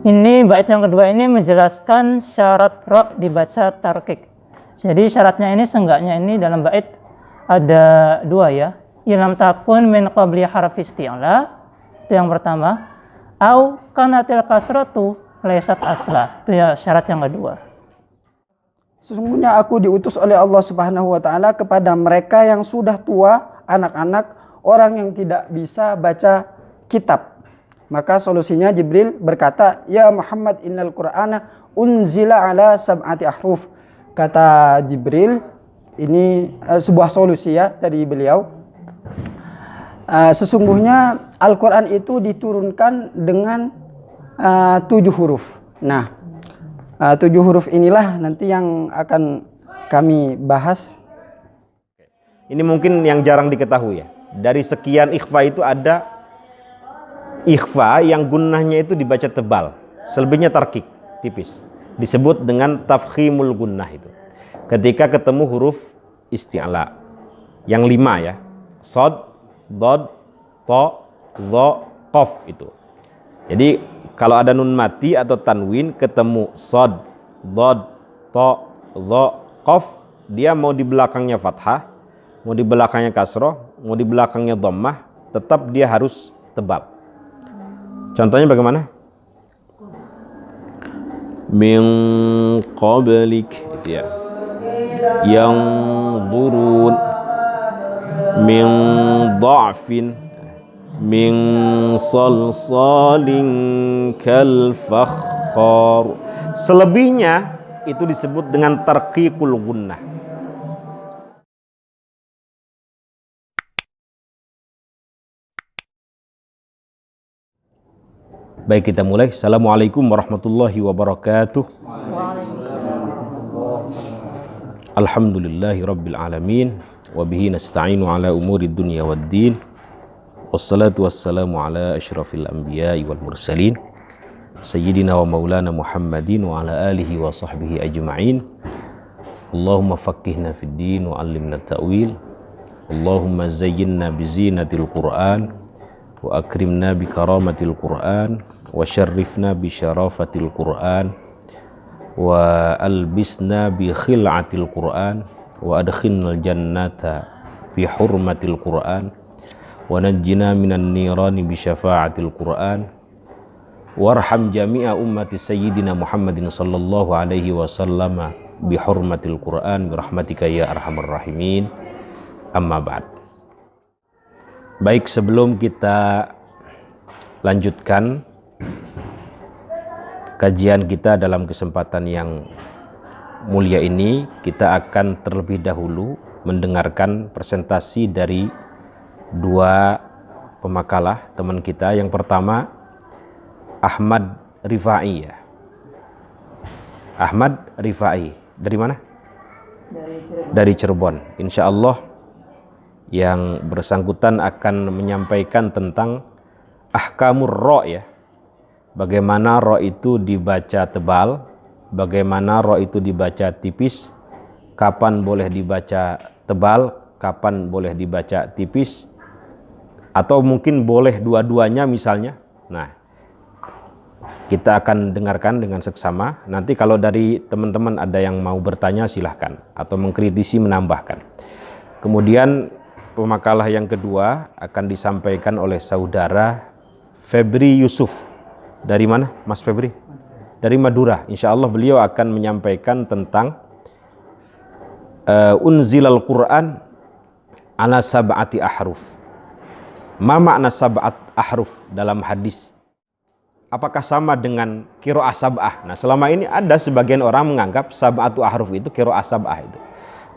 Ini bait yang kedua ini menjelaskan syarat ro dibaca tarkik. Jadi syaratnya ini seenggaknya ini dalam bait ada dua ya. Ilam takun min qabli harfi isti'la, itu yang pertama. Au kanatil kasratu laysat asla, itu ya syarat yang kedua. Sesungguhnya aku diutus oleh Allah Subhanahu wa taala kepada mereka yang sudah tua, anak-anak, orang yang tidak bisa baca kitab. Maka solusinya Jibril berkata, "Ya Muhammad, innal Qur'ana unzila ala sab'ati ahruf." Kata Jibril, ini sebuah solusi ya dari beliau. Sesungguhnya Al-Quran itu diturunkan dengan 7 huruf. Nah, 7 huruf inilah nanti yang akan kami bahas. Ini mungkin yang jarang diketahui ya. Dari sekian ikhfa itu ada ikhfa yang gunnahnya itu dibaca tebal, selebihnya tarkik, tipis. Disebut dengan tafkhimul gunnah itu. Ketika ketemu huruf isti'la yang 5 ya. Shad, dad, ta, dha, qaf itu. Jadi kalau ada nun mati atau tanwin ketemu shad, dad, ta, dha, qaf, dia mau di belakangnya fathah, mau di belakangnya kasroh, mau di belakangnya dhammah, tetap dia harus tebal. Contohnya bagaimana? Min qablik itu ya. Yang burun min dha'fin min salsalin kal fakhar. Selebihnya itu disebut dengan tarqiqul gunnah. Baik, kita mulai. Assalamualaikum warahmatullahi wabarakatuh. Alhamdulillahi rabbil alamin. Wabihi nasta'inu ala umuri dunya waddin. Wassalatu wassalamu ala ashrafil anbiya'i wal mursalin. Sayyidina wa maulana Muhammadin wa ala alihi wa sahbihi ajma'in. Allahumma faqqihna fid din wa 'allimna ta'wil. Allahumma zayyinna bizinatil Qur'an wa akrimna bi karamatil Qur'an wa syarrifna bi syarafatil Qur'an wa albisna bi khil'atil Qur'an wa adkhilnal jannata bi hurmatil Qur'an wa najjina minan nirani bi syafa'atil Qur'an warham jami'a ummati sayyidina Muhammadin sallallahu alaihi wasallama bi hurmatil Qur'an bi rahmatika ya arhamar rahimin. Amma ba'd. Baik, sebelum kita lanjutkan kajian kita dalam kesempatan yang mulia ini, kita akan terlebih dahulu mendengarkan presentasi dari 2 pemakalah teman kita. Yang pertama, Ahmad Rifai ya. Ahmad Rifai. Dari mana? Dari Cirebon. Insya Allah yang bersangkutan akan menyampaikan tentang ahkamur ro ya. Bagaimana ro itu dibaca tebal, bagaimana ro itu dibaca tipis, kapan boleh dibaca tebal, kapan boleh dibaca tipis, atau mungkin boleh dua-duanya misalnya. Nah, kita akan dengarkan dengan seksama. Nanti kalau dari teman-teman ada yang mau bertanya silahkan, atau mengkritisi menambahkan. Kemudian pemakalah yang kedua akan disampaikan oleh saudara Febri Yusuf. Dari mana Mas Febri? Dari Madura. Insya Allah beliau akan menyampaikan tentang unzilal Quran ala sab'ati ahruf. Ma makna sab'at ahruf dalam hadis? Apakah sama dengan qiraah sab'ah? Nah, selama ini ada sebagian orang menganggap sab'atu ahruf itu qiraah sab'ah itu.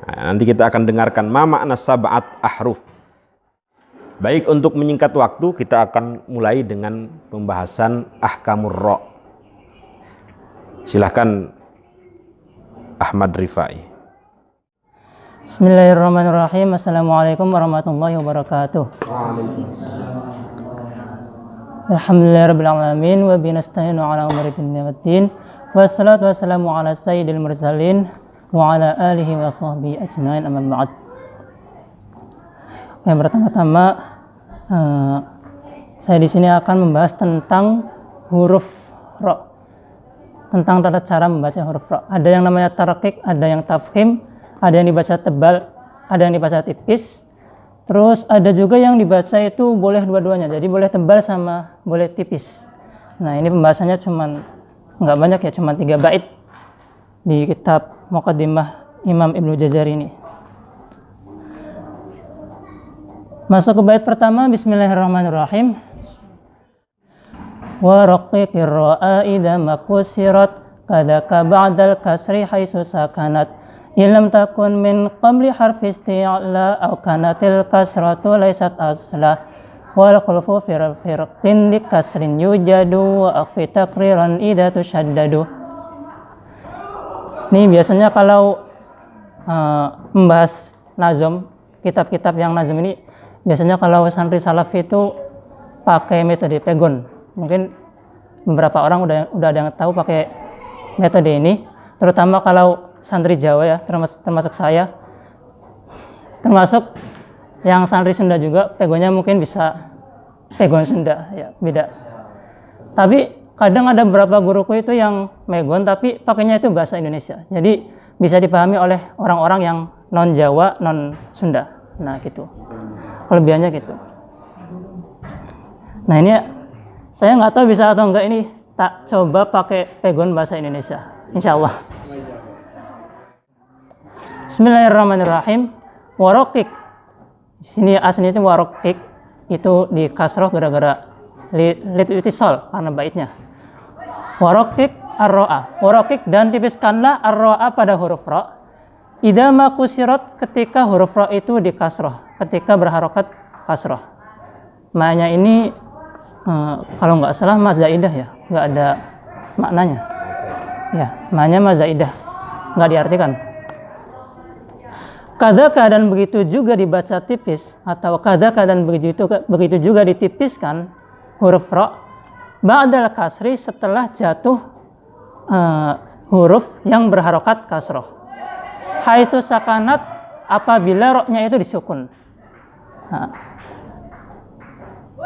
Nah, nanti kita akan dengarkan ma makna sab'at ahruf. Baik, untuk menyingkat waktu kita akan mulai dengan pembahasan ahkamur ro. Silahkan Ahmad Rifai. Bismillahirrahmanirrahim. Assalamualaikum warahmatullahi wabarakatuh. Alhamdulillahirabbil alamin wa bihi nasta'inu ala umuri dunya waddin. Wassalatu wassalamu ala sayyidil mursalin wa ala alihi wa sahbihi ajmain, amma ba'd. Yang pertama-tama saya di sini akan membahas tentang huruf ro. tentang tata cara membaca huruf ra. Ada yang namanya tarqiq, ada yang tafkhim, ada yang dibaca tebal, ada yang dibaca tipis. Terus ada juga yang dibaca itu boleh dua-duanya, jadi boleh tebal sama boleh tipis. Nah ini pembahasannya cuman nggak banyak ya, cuma 3 bait di kitab Muqaddimah Imam Ibnu Jazari ini. Masuk ke bait pertama, Bismillahirrahmanirrahim. Wa raqiqir ra'a idza makusirat kadaka ba'dal kasri haitsu sakanat illam takun min qabli harfi isti'la aw kanatil kasratu laysat asla wal khulfu firqin li kasrin yujadu wa akhfi taqriran idza tushaddadu. Ini biasanya kalau membahas nazom, kitab-kitab yang nazom ini biasanya kalau santri salaf itu pakai metode pegon. Mungkin beberapa orang udah ada yang tahu pakai metode ini, terutama kalau santri Jawa ya, termasuk saya, termasuk yang santri Sunda juga, pegonnya mungkin bisa pegon Sunda ya, beda. Tapi kadang ada beberapa guruku itu yang megon tapi pakainya itu bahasa Indonesia, jadi bisa dipahami oleh orang-orang yang non Jawa, non Sunda. Nah gitu, kelebihannya gitu. Nah ini saya nggak tahu bisa atau enggak, ini tak coba pakai pegon bahasa Indonesia, insya Allah. Bismillahirrahmanirrahim. Waroqiq. Di sini aslinya itu waroqiq, itu di kasroh gara-gara litisol karena baitnya. Waroqiq ar-ro'a. Waroqiq dan tipiskanlah ar-ro'a pada huruf ra. Idza ma kusirat, ketika huruf ra itu di kasroh, ketika berharokat kasroh. Maknanya ini kalau nggak salah mazaidah ya, nggak ada maknanya. Ya, maknanya mazaidah, nggak diartikan. Kadaka dan begitu juga dibaca tipis, atau kadaka dan begitu juga ditipiskan huruf ra ba'dal kasri, setelah jatuh huruf yang berharokat kasroh. Haitsu sakanat, apabila ra-nya itu disukun. Nah,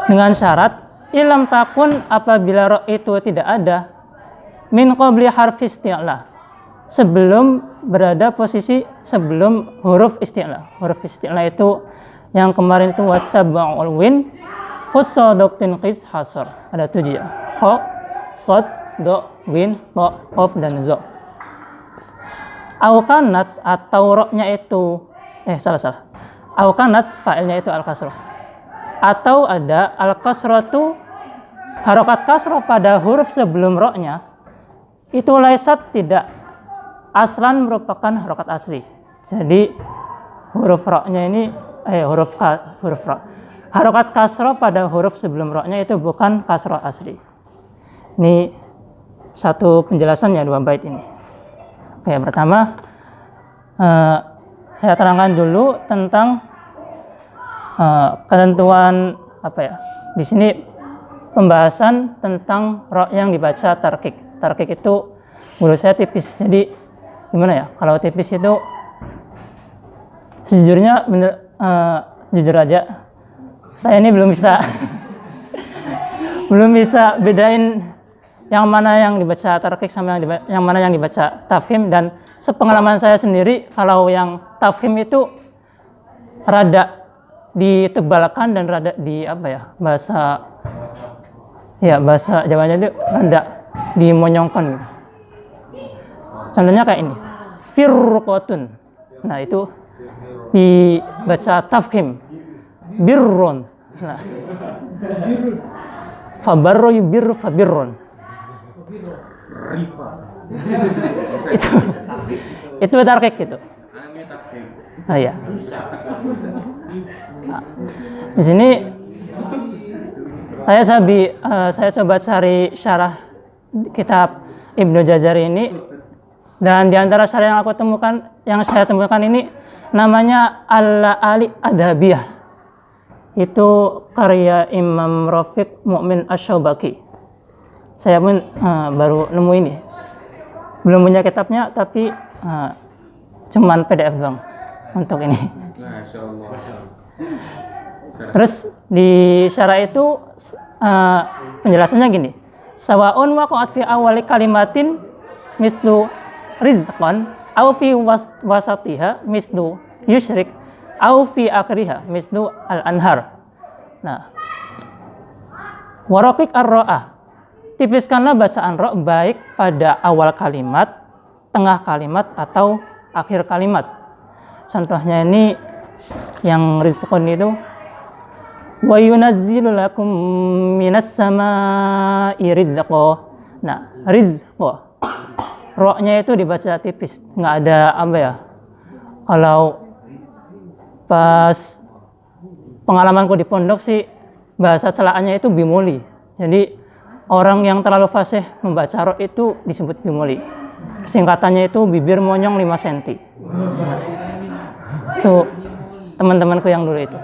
dengan syarat ilam takun, apabila ra itu tidak ada min qabli harfi isti'la, sebelum berada posisi sebelum huruf isti'la. Huruf isti'la itu yang kemarin itu wasab'ul win khusadaqtin qis hasar, ada 7 ya, kha, sad, do, win, to, qaf dan za. Aukanats, atau ra-nya itu salah. Aukanats fa'ilnya itu al-kasrah, atau ada al-kasratu, harokat kasrah pada huruf sebelum ra-nya itu laisat, tidak, aslan merupakan harokat asli. Jadi huruf ra-nya ini huruf ra, harokat kasrah pada huruf sebelum ra-nya itu bukan kasrah asli. Ini satu penjelasannya 2 bait ini. Oke, pertama saya terangkan dulu tentang ketentuan apa ya. Di sini pembahasan tentang ra yang dibaca tarqiq. Tarqiq itu menurut saya tipis. Jadi gimana ya? Kalau tipis itu sejujurnya jujur aja saya ini belum bisa bedain yang mana yang dibaca tarqiq sama yang mana yang dibaca tafhim. Dan sepengalaman saya sendiri, kalau yang tafhim itu rada ditebalkan dan rada di apa ya, bahasa Jawanya itu rada dimonyongkan. Contohnya kayak ini, firqatun. Nah itu dibaca tafkhim, birrun. Nah, fabarro yubirru fabirrun. Itu tarqiq gitu. Nah ya. Nah, di sini saya coba cari syarah kitab Ibnu Jazari ini, dan di antara syarah yang aku temukan, yang saya temukan ini namanya Al-Ali Adhabiyah. Itu karya Imam Rafiq Mu'min Asy-Syabaki. Saya pun baru nemu ini. Belum punya kitabnya, tapi cuman PDF doang untuk ini. Terus di syarah itu penjelasannya gini, sawaun waqa'at fi awali kalimatin mislu rizqan au fi wasatiha mislu yusyrik au fi akhiriha mislu al-anhar. Nah, waraqiq ar-ra'ah, tipiskanlah bacaan ra baik pada awal kalimat, tengah kalimat atau akhir kalimat. Contohnya ini yang rizqun itu wa yunazzilu lakum minas samaa'i rizqa. Nah, rizqa ra-nya itu dibaca tipis, nggak ada apa ya. Kalau pas pengalamanku di pondok sih bahasa celaannya itu bimoli. Jadi orang yang terlalu fasih membaca ra itu disebut bimoli. Singkatannya itu bibir monyong 5 cm. Itu teman-temanku yang dulu itu.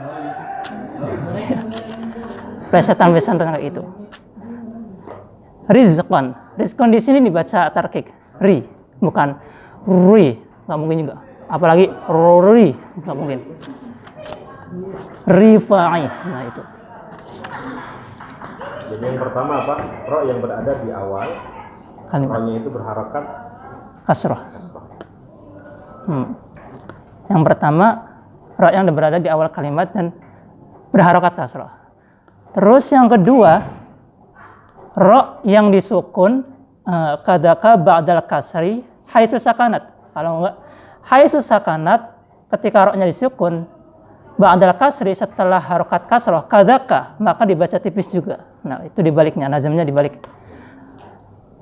Plesetan-plesetan kayak itu. Rizqan. Rizqan di sini dibaca tarkik. Ri, bukan ri. Nggak mungkin juga. Apalagi ri, nggak mungkin. Rifa'i. Nah itu. Jadi yang pertama apa? Ro yang berada di awal Kalimat. ro-nya itu berharokat Kasrah. Yang pertama ro yang berada di awal kalimat dan berharokat kasrah. Terus yang kedua ro yang disukun kadaka ba'dal kasri haitsu sakanat. Kalau enggak haitsu sakanat, ketika ro-nya disukun ba'dal kasri setelah harokat kasrah kadaka, maka dibaca tipis juga. Nah, itu dibaliknya, nazamnya dibalik.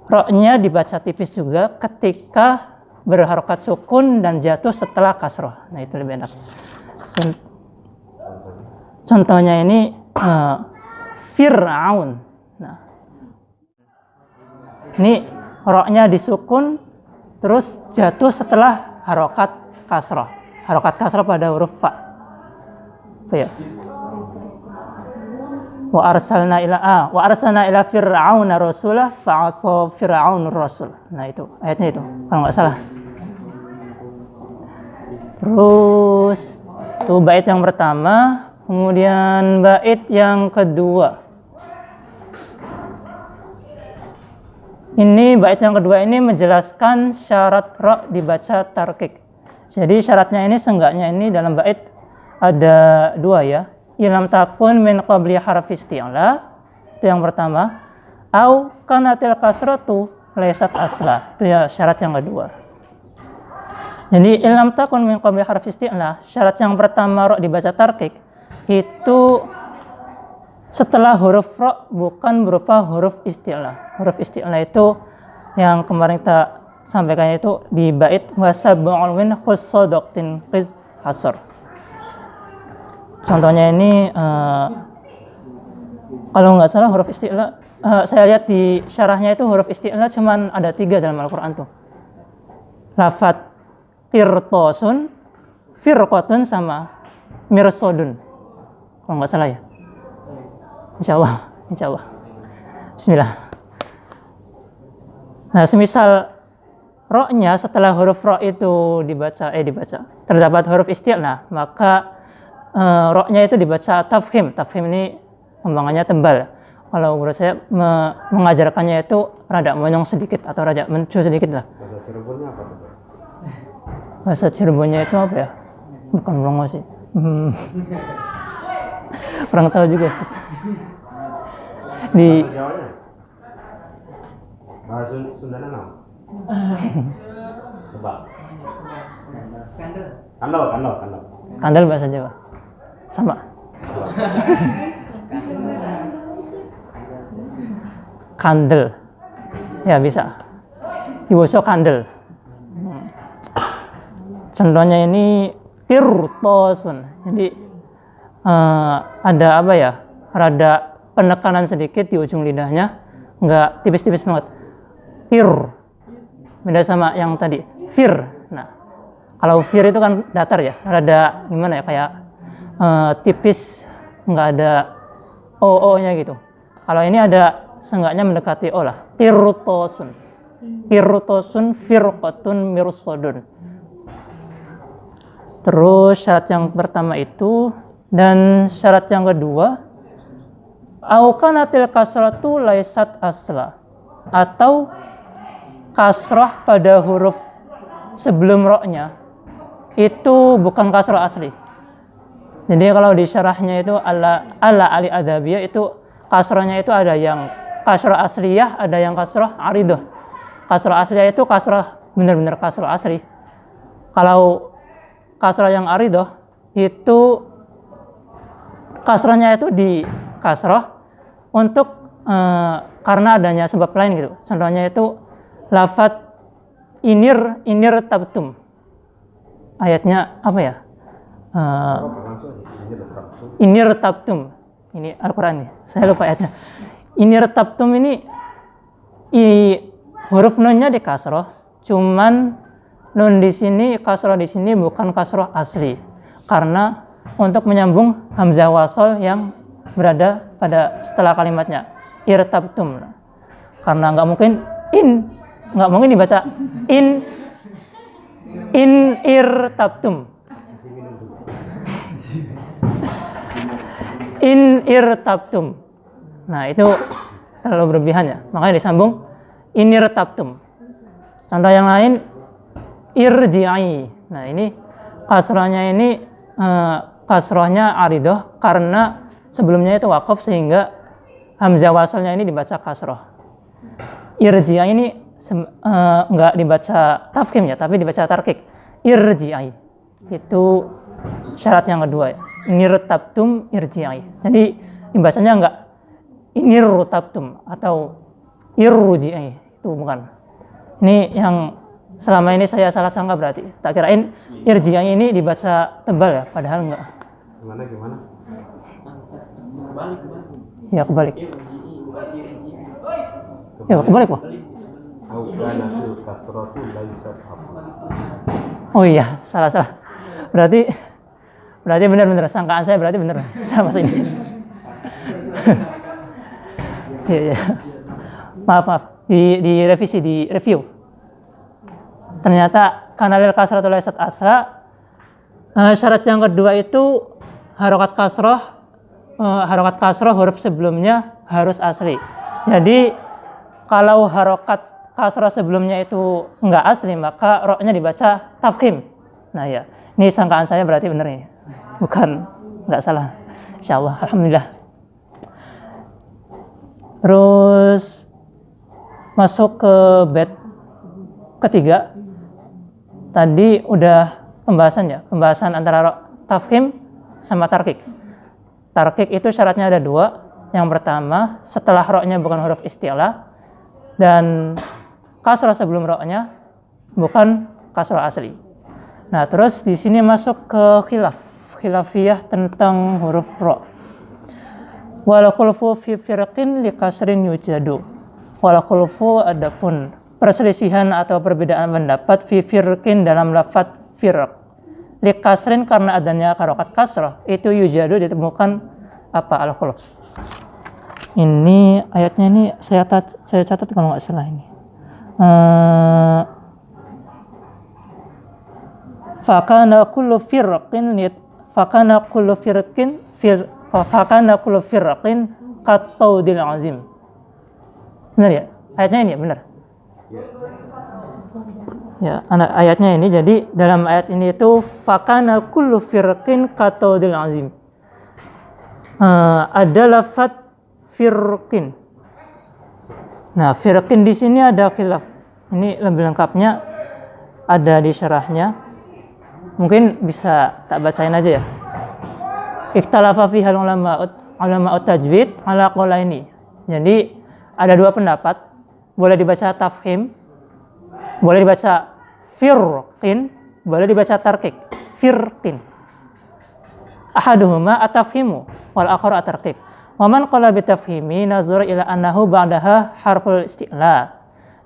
Ro-nya dibaca tipis juga ketika berharokat sukun dan jatuh setelah kasrah. Nah, itu lebih enak. Contohnya ini Fir'aun. Nah, ini ro-nya disukun terus jatuh setelah harokat kasrah. Harokat kasrah pada huruf fa. Apa ya? Wa arsalna ila fir'auna rasulah fa'asa fir'aunur rasul. Nah, itu ayatnya itu kalau nggak salah. Terus itu bait yang pertama, kemudian bait yang kedua. Ini bait yang kedua ini menjelaskan syarat ra dibaca tarkik. Jadi syaratnya ini seenggaknya ini dalam bait ada 2 ya. Ilam takun min qabli harfi isti'la, itu yang pertama. Au kanatil kasratu laysat asla, itu ya syarat yang kedua. Jadi ilam takun min qabli harfi isti'la, syarat yang pertama ra dibaca tarkik itu setelah huruf ra bukan berupa huruf isti'la. Huruf isti'la itu yang kemarin kita sampaikan itu di bait wasab'ul min khussadaqtin qiz hasr. Contohnya ini kalau nggak salah huruf isti'la, saya lihat di syarahnya itu huruf isti'la cuman ada 3 dalam Al-Quran tuh. Lafat qirtosun, firqotun, sama mirsodun. Kalau nggak salah ya. Insya Allah. Bismillah. Nah, semisal ro-nya setelah huruf ro itu dibaca terdapat huruf isti'la, maka ro-nya itu dibaca tafkhim. Tafkhim ini kembangannya tebal. Kalau menurut saya mengajarkannya itu rada monyong sedikit atau rada mencu sedikit lah. bahasa Cirebonnya apa? Bahasa Cirebonnya itu apa ya? Bukan Brongo sih. Kurang tahu juga Ustaz. Di Bahasa Jawanya? Bahasa Sundana apa? Tebak. Kandel. Kandel bahasa Jawa. Sama. Kandel. Ya bisa. Diwoso kandel. Contohnya ini qirtosun. Jadi ada apa ya? Rada penekanan sedikit di ujung lidahnya, enggak tipis-tipis banget. Fir. Beda sama yang tadi. Fir. Nah, kalau fir itu kan datar ya, rada gimana ya, kayak tipis, nggak ada o-nya gitu. Kalau ini ada seenggaknya mendekati o lah. Qirtosun, firqatun, mirsodun. Terus syarat yang pertama itu, dan syarat yang kedua, aukanatil kasratu laisat asla, atau kasroh pada huruf sebelum roknya itu bukan kasroh asli. Jadi kalau di syarahnya itu ala ali adabiyah itu kasrohnya itu ada yang kasroh asliyah, ada yang kasroh aridoh. Kasroh asliyah itu kasroh benar-benar kasroh asli. Kalau kasroh yang aridoh itu kasrohnya itu di kasroh untuk karena adanya sebab lain gitu. Contohnya itu lafadz inir tabtum. Ayatnya apa ya? Inir tabtum. Ini Al-Qur'an nih. Saya lupa ayatnya. Inir tabtum ini huruf nunnya di kasroh, cuman nun di sini kasroh di sini bukan kasroh asli. Karena untuk menyambung hamzah wasol yang berada pada setelah kalimatnya irtabtum, karena nggak mungkin dibaca in irtabtum, in irtabtum. Nah itu terlalu berlebihan ya, makanya disambung in irtabtum. Contoh yang lain irji'i. Nah ini kasrohnya ini kasrohnya aridoh karena sebelumnya itu waqaf sehingga hamzah wasalnya ini dibaca kasroh. Irji'a ini enggak dibaca tafkhim ya, tapi dibaca tarkik. Irji'i. Itu syarat yang kedua ya. Nirtabtum irji'i. Jadi dibacanya enggak inirtabtum atau irji'i. Itu bukan. Ini yang selama ini saya salah sangka berarti. Tak kirain irji'i ini dibaca tebal ya, padahal enggak. Gimana? Ya kebalik. Ya kebalik Pak. Oh iya, salah. Berarti benar sangkaan saya berarti benar. Sama sih. Iya. Maaf. Di revisi, di review. Ternyata kanalil kasratul laysat asla. Syarat yang kedua itu harokat kasroh huruf sebelumnya harus asli. Jadi kalau harokat kasroh sebelumnya itu enggak asli, maka roknya dibaca tafkhim. Nah ya, ini sangkaan saya berarti benar nih, bukan enggak salah. Insyaallah, alhamdulillah. Terus masuk ke bait ketiga. Tadi udah pembahasan antara tafkhim sama tarkik. Tarkik itu syaratnya ada dua. Yang pertama, setelah roknya bukan huruf isti'la dan kasroh sebelum roknya bukan kasroh asli. Nah, terus di sini masuk ke khilafiyah tentang huruf ro. Wal khulfu fi firqin li kasrin yujadu. Wal khulfu adapun perselisihan atau perbedaan pendapat fi firqin dalam lafadz firq. Li kasrin karena adanya harokat kasroh itu yujadu ditemukan apa al-khulf. Ini ayatnya ini saya catat kalau nggak salah ini. Fakana kullu firqin kataudil azim. Benar ya? Ayatnya ini ya, benar. Ya, ayatnya ini, jadi dalam ayat ini itu fakana kullu firqin kataudil azim. Ada lafadz firqin. Nah, firqin di sini ada khilaf. Ini lebih lengkapnya ada di syarahnya. Mungkin bisa tak bacain aja ya. Ikhtalafa fihal ulama tajwid ala qaulaini. Jadi ada dua pendapat, boleh dibaca tafkhim, boleh dibaca firqin, boleh dibaca tarkik. Firqin. Ahaduhuma at-tafhimu wal akharu at-tarkik. Wa man qala bi tafhimi nazar ila annahu ba'daha harful isti'la.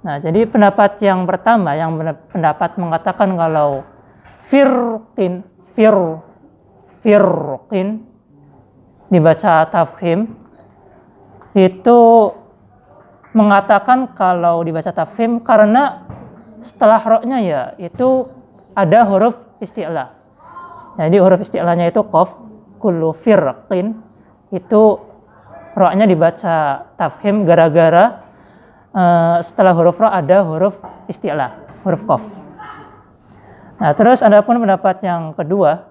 Nah, jadi pendapat yang pertama yang pendapat mengatakan kalau firqin dibaca tafhim itu mengatakan kalau dibaca tafhim karena setelah roknya ya itu ada huruf isti'la. Jadi huruf isti'lanya itu qaf, kullu firqin itu roknya dibaca tafhim gara-gara setelah huruf ra ada huruf isti'la, huruf qaf. Nah, terus adapun pendapat yang kedua,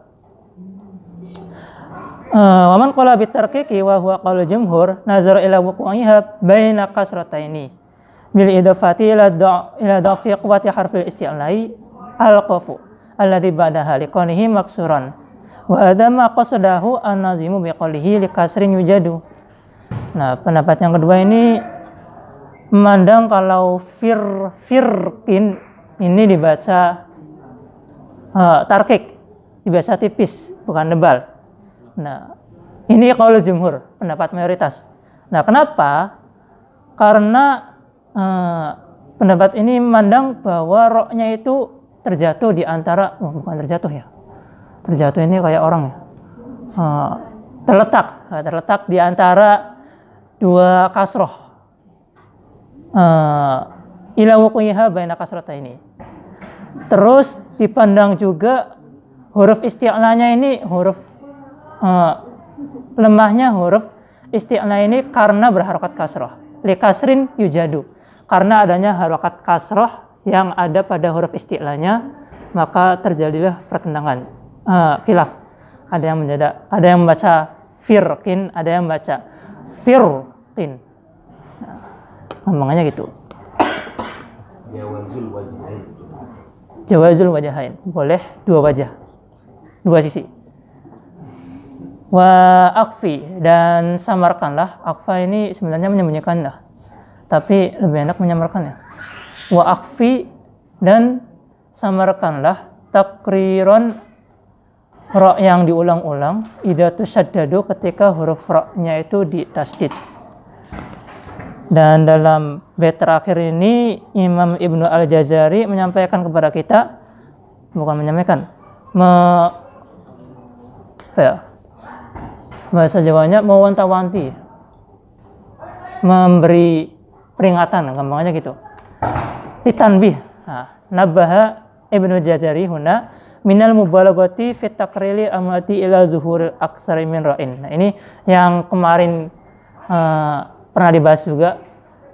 waman qala bitarqiqi wa huwa qaul jumhur nazar ila wuqu'iha baina kasrataini bil idafati ila dhafi quwwati harfil isti'la'i al-qafu alladhi ba'daha liqanihi maksuran wa adama qasdahu an-nazimu biqalihi likasrin yujadu. Nah, pendapat yang kedua ini memandang kalau firqin ini dibaca tarkik, dibaca tipis, bukan tebal. Nah, ini qaul jumhur, pendapat mayoritas. Nah, kenapa? Karena pendapat ini memandang bahwa roknya itu terjatuh di antara, bukan terjatuh ya. Terjatuh ini kayak orang ya. Terletak di antara dua kasroh. Ila wuqiha baina kasrataini. Terus dipandang juga huruf isti'lanya ini huruf lemahnya huruf isti'la ini karena berharokat kasroh. Li kasrin yujadu. Karena adanya harokat kasroh yang ada pada huruf isti'lanya, maka terjadilah pertentangan, khilaf. Ada yang membaca firqin, ada yang membaca firqin. Nah, ngomongnya gitu. Jawazul wajahain, boleh dua wajah, dua sisi. Wa akfi, dan samarkanlah. Akfa ini sebenarnya menyembunyikan lah, tapi lebih enak menyamarkannya. Wa akfi, dan samarkanlah takriron ro yang diulang-ulang idza tusaddadu ketika huruf ro-nya itu ditasdid. Dan dalam bait terakhir ini Imam Ibnu Al-Jazari menyampaikan kepada kita, bukan menyampaikan, bahasa Jawanya mewanti-wanti, memberi peringatan, gampangnya gitu. Ditanbih. Nabaha Ibnu Jazari huna minal mubalaghati fi taqrili amati ila zuhuril aksari min ra'in. Nah, ini yang kemarin pernah dibahas juga,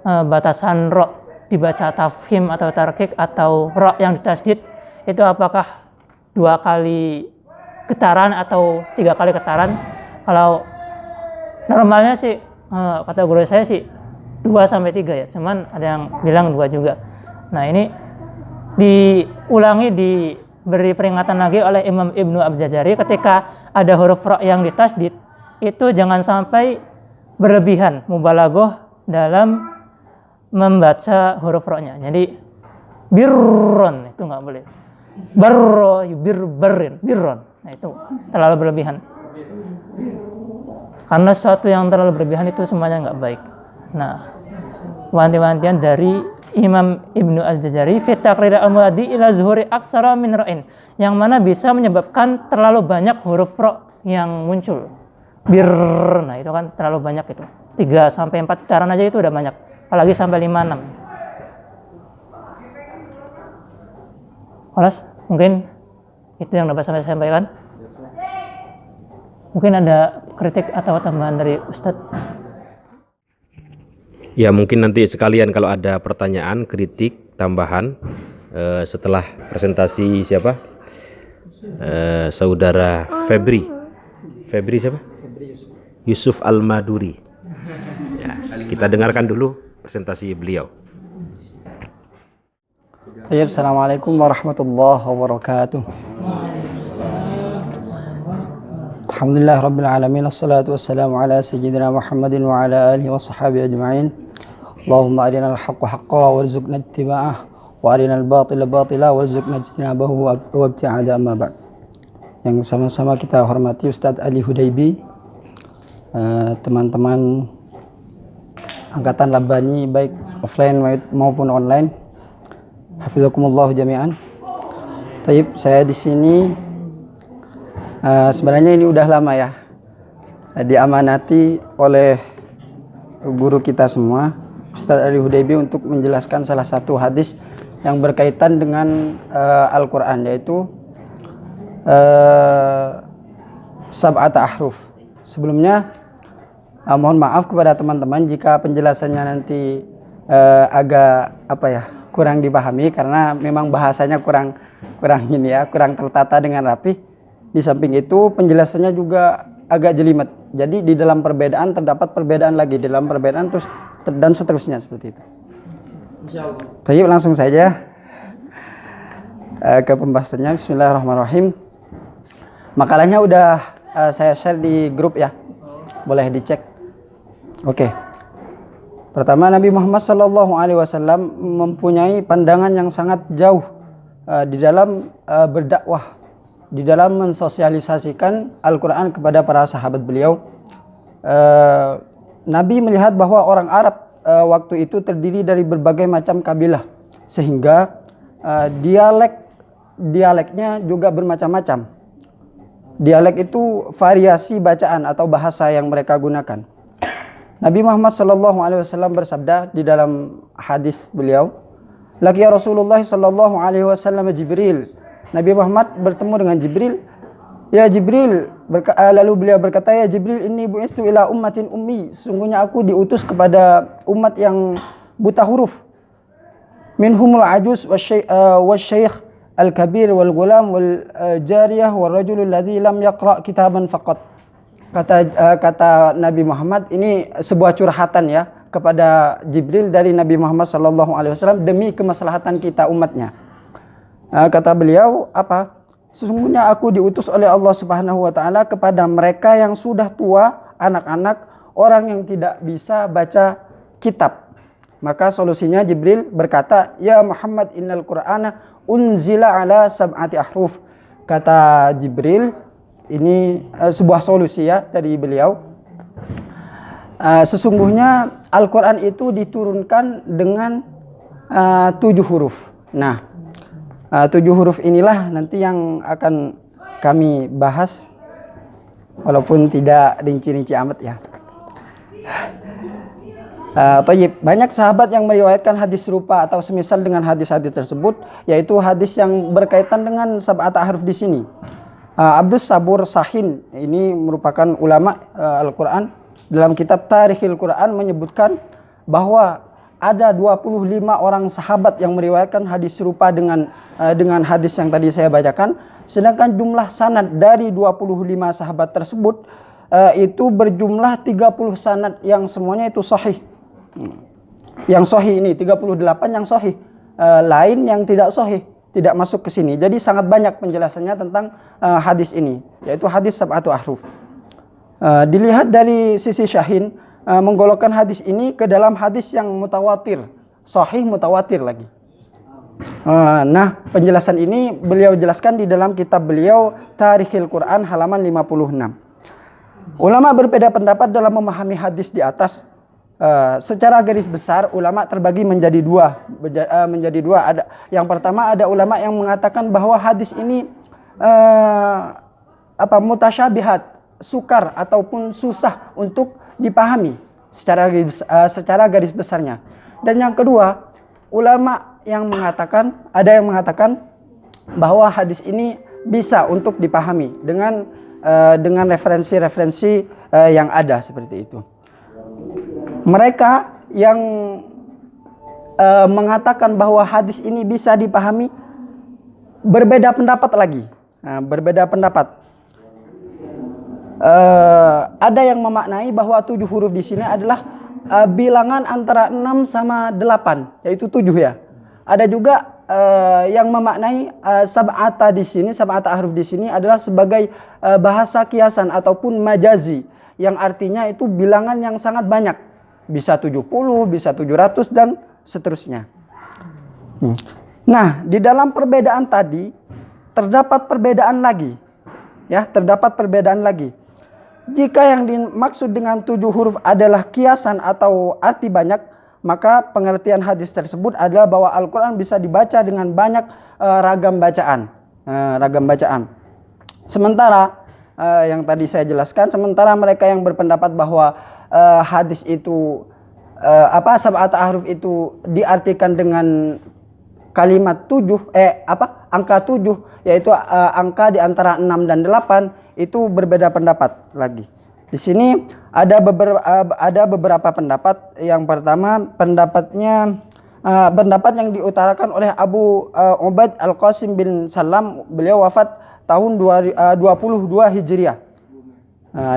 batasan ro dibaca tafhim atau tarkik, atau ro yang ditasdid itu apakah 2 kali getaran atau 3 kali getaran. Kalau normalnya sih kata guru saya sih 2-3 ya, cuman ada yang bilang 2 juga. Nah, ini diulangi, diberi peringatan lagi oleh Imam Ibnu Al-Jazari ketika ada huruf ro yang ditasdid itu jangan sampai berlebihan mubalaghah dalam membaca huruf ro-nya. Jadi birron itu nggak boleh. Barro birron. Nah, itu terlalu berlebihan. Karena sesuatu yang terlalu berlebihan itu semuanya nggak baik. Nah, wanti-wantian dari Imam Ibnu Al-Jazari fi taqrir al-mudi ila zuhuri aksara min ra'in, yang mana bisa menyebabkan terlalu banyak huruf ro yang muncul. Nah, itu kan terlalu banyak itu. 3-4 getaran aja itu udah banyak. Apalagi sampai 5-6. Kelas, mungkin itu yang dapat saya sampaikan. Mungkin ada kritik atau tambahan dari Ustadz? Ya, mungkin nanti sekalian kalau ada pertanyaan, kritik, tambahan setelah presentasi siapa? Saudara Febri siapa? Yusuf Al-Maduri. Ya, kita dengarkan dulu presentasi beliau. Assalamualaikum warahmatullahi wabarakatuh. Alhamdulillah rabbil alamin, assalatu wassalamu ala sayyidina Muhammadin wa ala alihi wa sahbihi ajma'in. Allahumma arinal haqqa haqqan warzuqna ittiba'ah wa arinal batila batila warzuqna ijtinabahu wa ibti'ada amma ba'd. Yang sama-sama kita hormati Ustadz Ali Hudaybi, teman-teman angkatan Rabbani baik offline maupun online, hafizakumullah jami'an. Taib, saya di sini sebenarnya ini udah lama ya, diamanati oleh guru kita semua Ustadz Ali Hudaybi untuk menjelaskan salah satu hadis yang berkaitan dengan Al-Quran, yaitu sab'ata ahruf. Sebelumnya mohon maaf kepada teman-teman jika penjelasannya nanti agak apa ya, kurang dipahami karena memang bahasanya kurang ini ya, kurang tertata dengan rapi. Di samping itu penjelasannya juga agak jelimet. Jadi di dalam perbedaan terdapat perbedaan lagi, di dalam perbedaan terus dan seterusnya seperti itu. Baik, langsung saja ke pembahasannya. Bismillahirrahmanirrahim. Makalahnya udah saya share di grup ya, boleh dicek. Oke. Pertama, Nabi Muhammad SAW mempunyai pandangan yang sangat jauh di dalam berdakwah, di dalam mensosialisasikan Al-Quran kepada para sahabat beliau. Nabi melihat bahwa orang Arab waktu itu terdiri dari berbagai macam kabilah, sehingga dialeknya juga bermacam-macam. Dialek itu variasi bacaan atau bahasa yang mereka gunakan. Nabi Muhammad SAW bersabda di dalam hadis beliau, "Laqiya Rasulullah SAW Jibril." Nabi Muhammad bertemu dengan Jibril. "Ya Jibril," lalu beliau berkata, "Ya Jibril, inni bu'istu ila ummatin ummi." Sungguhnya aku diutus kepada umat yang buta huruf. "Minhumul ajuz wasyaikh al-kabir wal gulam wal jariyah wal rajul alladhi lam yaqra' kitaban faqat." Kata Nabi Muhammad, ini sebuah curhatan ya kepada Jibril dari Nabi Muhammad SAW demi kemaslahatan kita umatnya. Kata beliau, apa? "Sesungguhnya aku diutus oleh Allah Subhanahu wa taala kepada mereka yang sudah tua, anak-anak, orang yang tidak bisa baca kitab." Maka solusinya Jibril berkata, "Ya Muhammad, innal Qur'ana unzila ala sab'ati ahruf." Kata Jibril, ini sebuah solusi ya dari beliau. Sesungguhnya Al-Quran itu diturunkan dengan 7 huruf. Nah, 7 huruf inilah nanti yang akan kami bahas, walaupun tidak rinci-rinci amat ya. Banyak sahabat yang meriwayatkan hadis serupa atau semisal dengan hadis-hadis tersebut, yaitu hadis yang berkaitan dengan sab'at ahruf di sini. Abdus Sabur Sahin, ini merupakan ulama Al-Quran, dalam kitab Tarikhil Quran menyebutkan bahwa ada 25 orang sahabat yang meriwayatkan hadis serupa dengan hadis yang tadi saya bacakan, sedangkan jumlah sanad dari 25 sahabat tersebut itu berjumlah 30 sanad yang semuanya itu sahih. Yang sahih ini 38 yang sahih, lain yang tidak sahih, tidak masuk ke sini. Jadi sangat banyak penjelasannya tentang hadis ini, yaitu hadis sab'atu ahruf. Dilihat dari sisi Syahin, menggolongkan hadis ini ke dalam hadis yang mutawatir, sahih mutawatir lagi. Nah, penjelasan ini beliau jelaskan di dalam kitab beliau Tarikhil Quran halaman 56. Ulama berbeda pendapat dalam memahami hadis di atas. Secara garis besar ulama terbagi menjadi dua. Ada yang pertama, ada ulama yang mengatakan bahwa hadis ini mutasyabihat, sukar ataupun susah untuk dipahami secara garis besarnya. Dan yang kedua, ulama yang mengatakan, ada yang mengatakan bahwa hadis ini bisa untuk dipahami dengan referensi-referensi yang ada seperti itu. Mereka yang mengatakan bahwa hadis ini bisa dipahami berbeda pendapat lagi. Berbeda pendapat. Ada yang memaknai bahwa 7 huruf di sini adalah bilangan antara 6 sama 8, yaitu 7 ya. Ada juga yang memaknai sab'ata di sini, sab'ata ahruf di sini adalah sebagai bahasa kiasan ataupun majazi, yang artinya itu bilangan yang sangat banyak. Bisa 70, bisa 700 dan seterusnya. Nah, di dalam perbedaan tadi terdapat perbedaan lagi. Ya, terdapat perbedaan lagi. Jika yang dimaksud dengan 7 huruf adalah kiasan atau arti banyak, maka pengertian hadis tersebut adalah bahwa Al-Quran bisa dibaca dengan banyak ragam bacaan. Sementara yang tadi saya jelaskan, sementara mereka yang berpendapat bahwa hadis itu sab'at ahruf itu diartikan dengan kalimat 7 angka 7, yaitu angka di antara 6 dan 8, itu berbeda pendapat lagi. Di sini ada beberapa pendapat. Yang pertama pendapat yang diutarakan oleh Abu Ubaid Al-Qasim bin Salam. Beliau wafat tahun 22 Hijriah.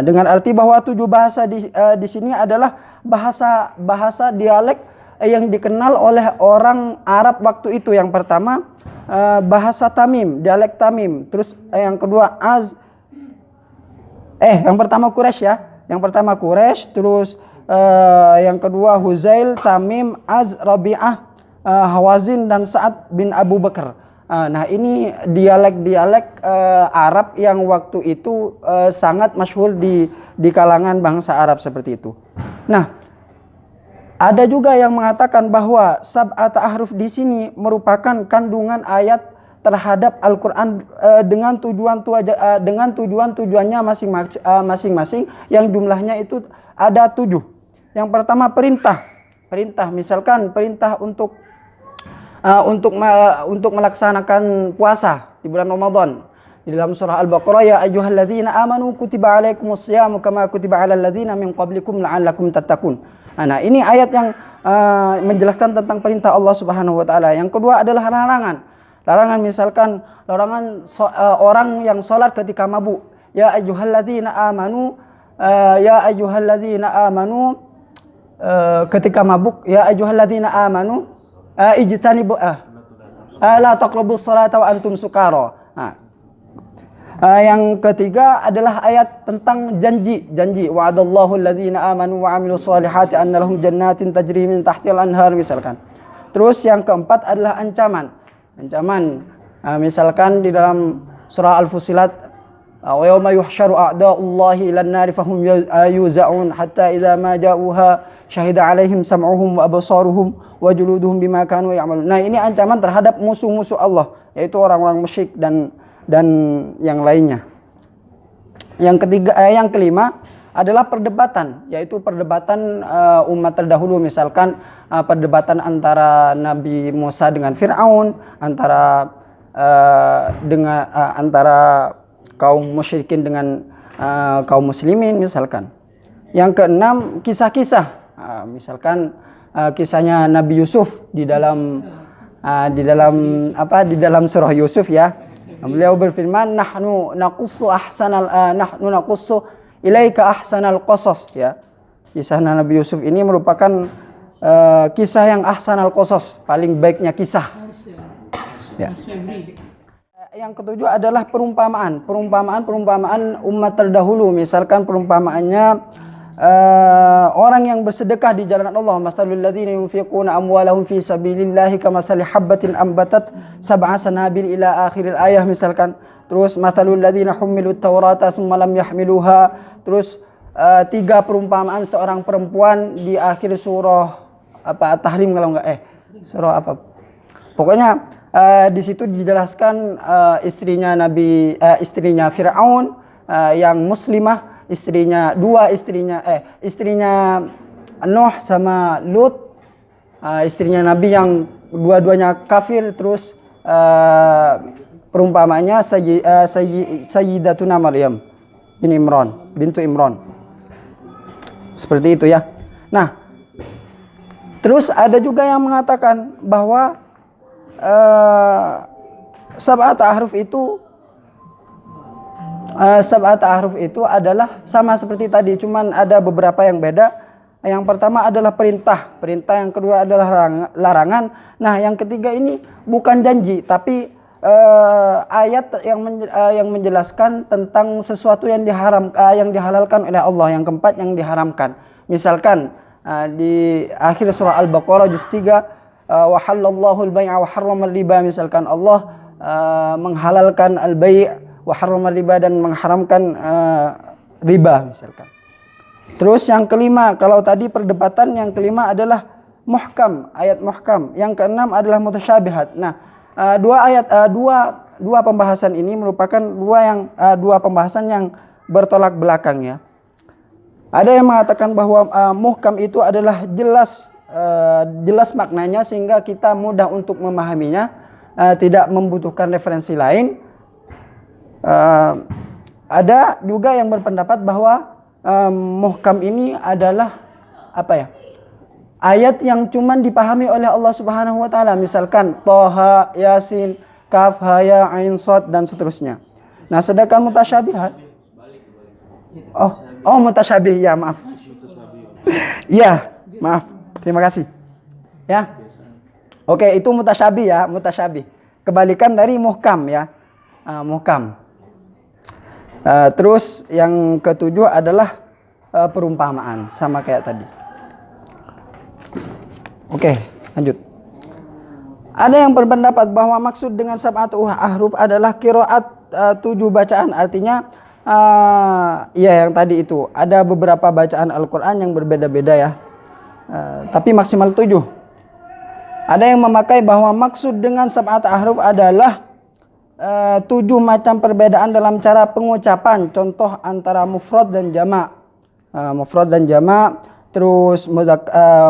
Dengan arti bahwa 7 bahasa di sini adalah bahasa dialek yang dikenal oleh orang Arab waktu itu. Yang pertama bahasa Tamim, dialek Tamim. Terus yang kedua yang pertama Quraisy ya. Yang pertama Quraisy, terus yang kedua Huzail, Tamim, Az, Rabi'ah, Hawazin dan Sa'ad bin Abu Bakar. Nah, ini dialek-dialek Arab yang waktu itu sangat masyhur di kalangan bangsa Arab seperti itu. Nah, ada juga yang mengatakan bahwa sab'ata ahruf di sini merupakan kandungan ayat terhadap Al-Quran dengan tujuannya masing-masing yang jumlahnya itu ada 7. Yang pertama perintah, misalkan perintah untuk melaksanakan puasa di bulan Ramadan. Di dalam surah Al-Baqarah, ya ayyuhalladzina amanu kutiba alaikumusyamu kama kutiba alal ladzina min qablikum la'allakum tattaqun. Nah, ini ayat yang menjelaskan tentang perintah Allah Subhanahu wa taala. Yang kedua adalah larangan, misalkan orang yang sholat ketika mabuk. Ya ayyuhalladzina amanu ketika mabuk, ya ayyuhalladzina amanu ijtanibu la taqrabus salata wa antum sukara. Yang ketiga adalah ayat tentang janji. Wa'adallahu alladzina amanu wa 'amilus solihati anna lahum jannatin tajri min tahtil anhar misalkan. Terus yang keempat adalah ancaman. Misalkan di dalam surah Al-Fusilat, wa yawma yuhsyaru a'da'ullahi ilan nari fahum yuza'un hatta idza ma ja'uha syahida 'alaihim sam'uhum wa absaruhum wa juluduhum bima kanu ya'malun. Nah, ini ancaman terhadap musuh-musuh Allah, yaitu orang-orang musyrik dan yang lainnya. Yang kelima adalah perdebatan, yaitu perdebatan umat terdahulu. Misalkan perdebatan antara Nabi Musa dengan Fir'aun, antara kaum musyrikin dengan kaum muslimin misalkan. Yang keenam kisah-kisah, misalkan kisahnya Nabi Yusuf di dalam surah Yusuf ya. Beliau berfirman, nahnu naqussu ilaika ahsanal qasas ya. Kisah Nabi Yusuf ini merupakan kisah yang ahsanal qasas, paling baiknya kisah. Ya. Yang ketujuh adalah perumpamaan umat terdahulu. Misalkan perumpamaannya orang yang bersedekah di jalan Allah. Masalul ladzina yunfiquna amwalahum fi sabilillahi kamasali habbatin ambatat sab'a sanabil ila akhiril ayah misalkan. Terus masalul ladzina hummilut taurata tsumma lam yahmiluha. Terus 3 perumpamaan seorang perempuan di akhir surah At-Tahrim kalau enggak surah apa. Pokoknya di situ dijelaskan istrinya Fir'aun yang muslimah, istrinya Nuh sama Lut, istrinya Nabi yang dua-duanya kafir. Terus perumpamanya Sayyidatuna Maryam bintu Imran. Seperti itu ya. Nah, terus ada juga yang mengatakan bahwa sab'at ahruf itu adalah sama seperti tadi, cuman ada beberapa yang beda. Yang pertama adalah perintah, yang kedua adalah larangan. Nah, yang ketiga ini bukan janji, tapi ayat yang menjelaskan tentang sesuatu yang dihalalkan oleh Allah. Yang keempat yang diharamkan. Misalkan di akhir surah Al-Baqarah juz 3, wa halallahu al-bai'a wa harrama riba, misalkan Allah menghalalkan al-bai' wa harrama riba dan mengharamkan riba misalkan. Terus yang kelima, kalau tadi perdebatan, yang kelima adalah muhkam, ayat muhkam. Yang keenam adalah mutasyabihat. Nah, dua pembahasan ini merupakan dua pembahasan yang bertolak belakang ya. Ada yang mengatakan bahwa muhkam itu adalah jelas maknanya sehingga kita mudah untuk memahaminya, tidak membutuhkan referensi lain. Ada juga yang berpendapat bahwa muhkam ini adalah apa ya? Ayat yang cuman dipahami oleh Allah Subhanahu wa taala, misalkan Thaha, Yasin, Kaf, Ha, Ya, Ain, Shad dan seterusnya. Nah, sedangkan mutasyabihat mutasyabih, ya maaf. Ya, maaf. Terima kasih. Ya. Oke, itu mutasyabih ya, mutasyabih. Kebalikan dari muhkam ya. Muhkam. Terus yang ketujuh adalah perumpamaan, sama kayak tadi. Oke, lanjut. Ada yang berpendapat bahwa maksud dengan sab'atu ahruf adalah qiraat 7 bacaan, artinya ya yang tadi itu ada beberapa bacaan Al-Quran yang berbeda-beda ya, tapi maksimal 7. Ada yang memakai bahwa maksud dengan sab'atu ahruf adalah 7 macam perbedaan dalam cara pengucapan, contoh antara mufrad dan jamak. Mufrad dan jamak, terus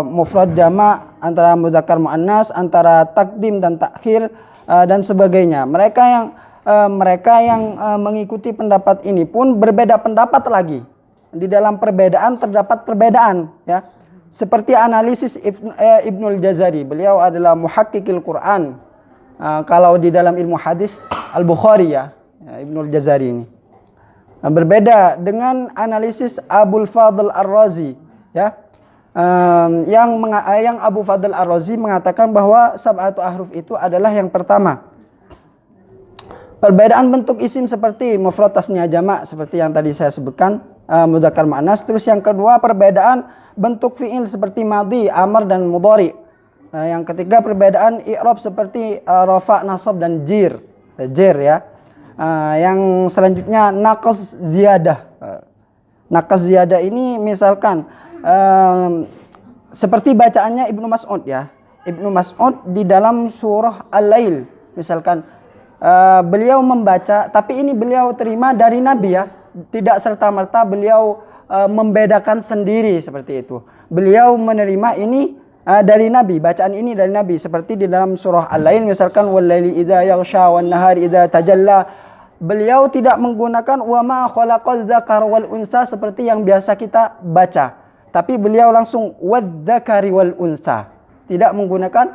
mufrad jamak, antara mudzakkar muannas, antara takdim dan takhir dan sebagainya. Mereka yang mengikuti pendapat ini pun berbeda pendapat lagi. Di dalam perbedaan terdapat perbedaan ya. Seperti analisis Ibnul Jazari, beliau adalah muhakkikil Quran. Kalau di dalam ilmu hadis Al-Bukhari ya, Ibnul Jazari ini. Berbeda dengan analisis Abul Fadl Ar-Razi ya. Yang Abu Fadl Ar-Razi mengatakan bahwa sab'atu ahruf itu adalah yang pertama, perbedaan bentuk isim seperti mufrad, tasniah, jamak seperti yang tadi saya sebutkan, mudzakkar muannas. Terus yang kedua, perbedaan bentuk fiil seperti madhi, amr dan mudhari. Yang ketiga, perbedaan i'rab seperti rafa, nasab dan jir ya. Yang selanjutnya naqas ziyadah. Naqas ziyadah ini misalkan seperti bacaannya Ibnu Mas'ud ya. Ibnu Mas'ud di dalam surah Al-Lail misalkan, beliau membaca, tapi ini beliau terima dari Nabi ya, tidak serta-merta beliau membedakan sendiri seperti itu. Beliau menerima ini dari Nabi, bacaan ini dari Nabi, seperti di dalam surah Al-Lail misalkan wal-laili idza yaghsha wan nahari idza tajalla. Beliau tidak menggunakan wa ma khalaqaz dzakara wal unsa seperti yang biasa kita baca, tapi beliau langsung wadzakari wal unsa, tidak menggunakan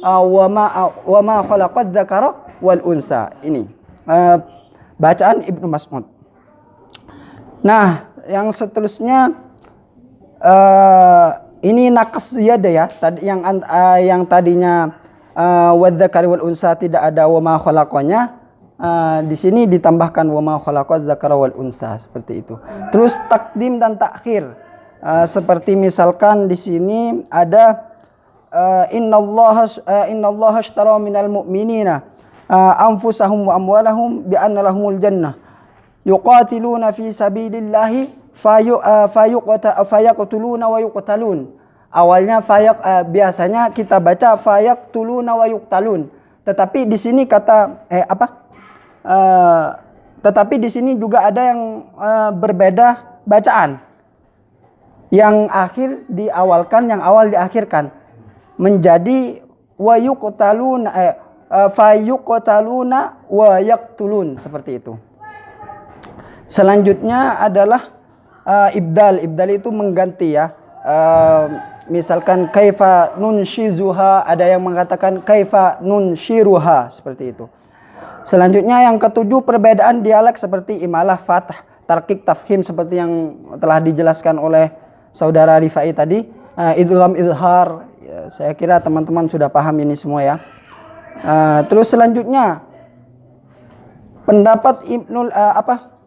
wa ma khalaqaz dzakara wal unsa. Ini bacaan Ibnu Mas'ud. Nah, yang seterusnya ini naqas ziyada ya. Yang tadinya wadzakari wal unsa tidak ada wa ma khalaqanya, di sini ditambahkan wa ma khalaqaz dzakara wal unsa seperti itu. Terus takdim dan takhir, seperti misalkan di sini ada innallaha ashtara minal mu'minina anfusahum wa amwalahum bi anna lahumul jannah yuqatiluna fi sabilillahi fayaqtuluna wa yuqtalun. Awalnya biasanya kita baca fayaqtuluna wa yuqtalun, tetapi di sini kata tetapi di sini juga ada yang berbeda bacaan. Yang akhir diawalkan, yang awal diakhirkan, menjadi wa yuqtaluna fayuqtaluna wa yaqtulun, seperti itu. Selanjutnya adalah ibdal. Ibdal itu mengganti ya. Misalkan kaifa nunshizuha, ada yang mengatakan kaifa nunshiruha, seperti itu. Selanjutnya yang ketujuh, perbedaan dialek seperti imalah, fathah, tarkik, tafkhim seperti yang telah dijelaskan oleh saudara Rifai tadi. Idgham, izhar, ya, saya kira teman-teman sudah paham ini semua ya. Terus selanjutnya pendapat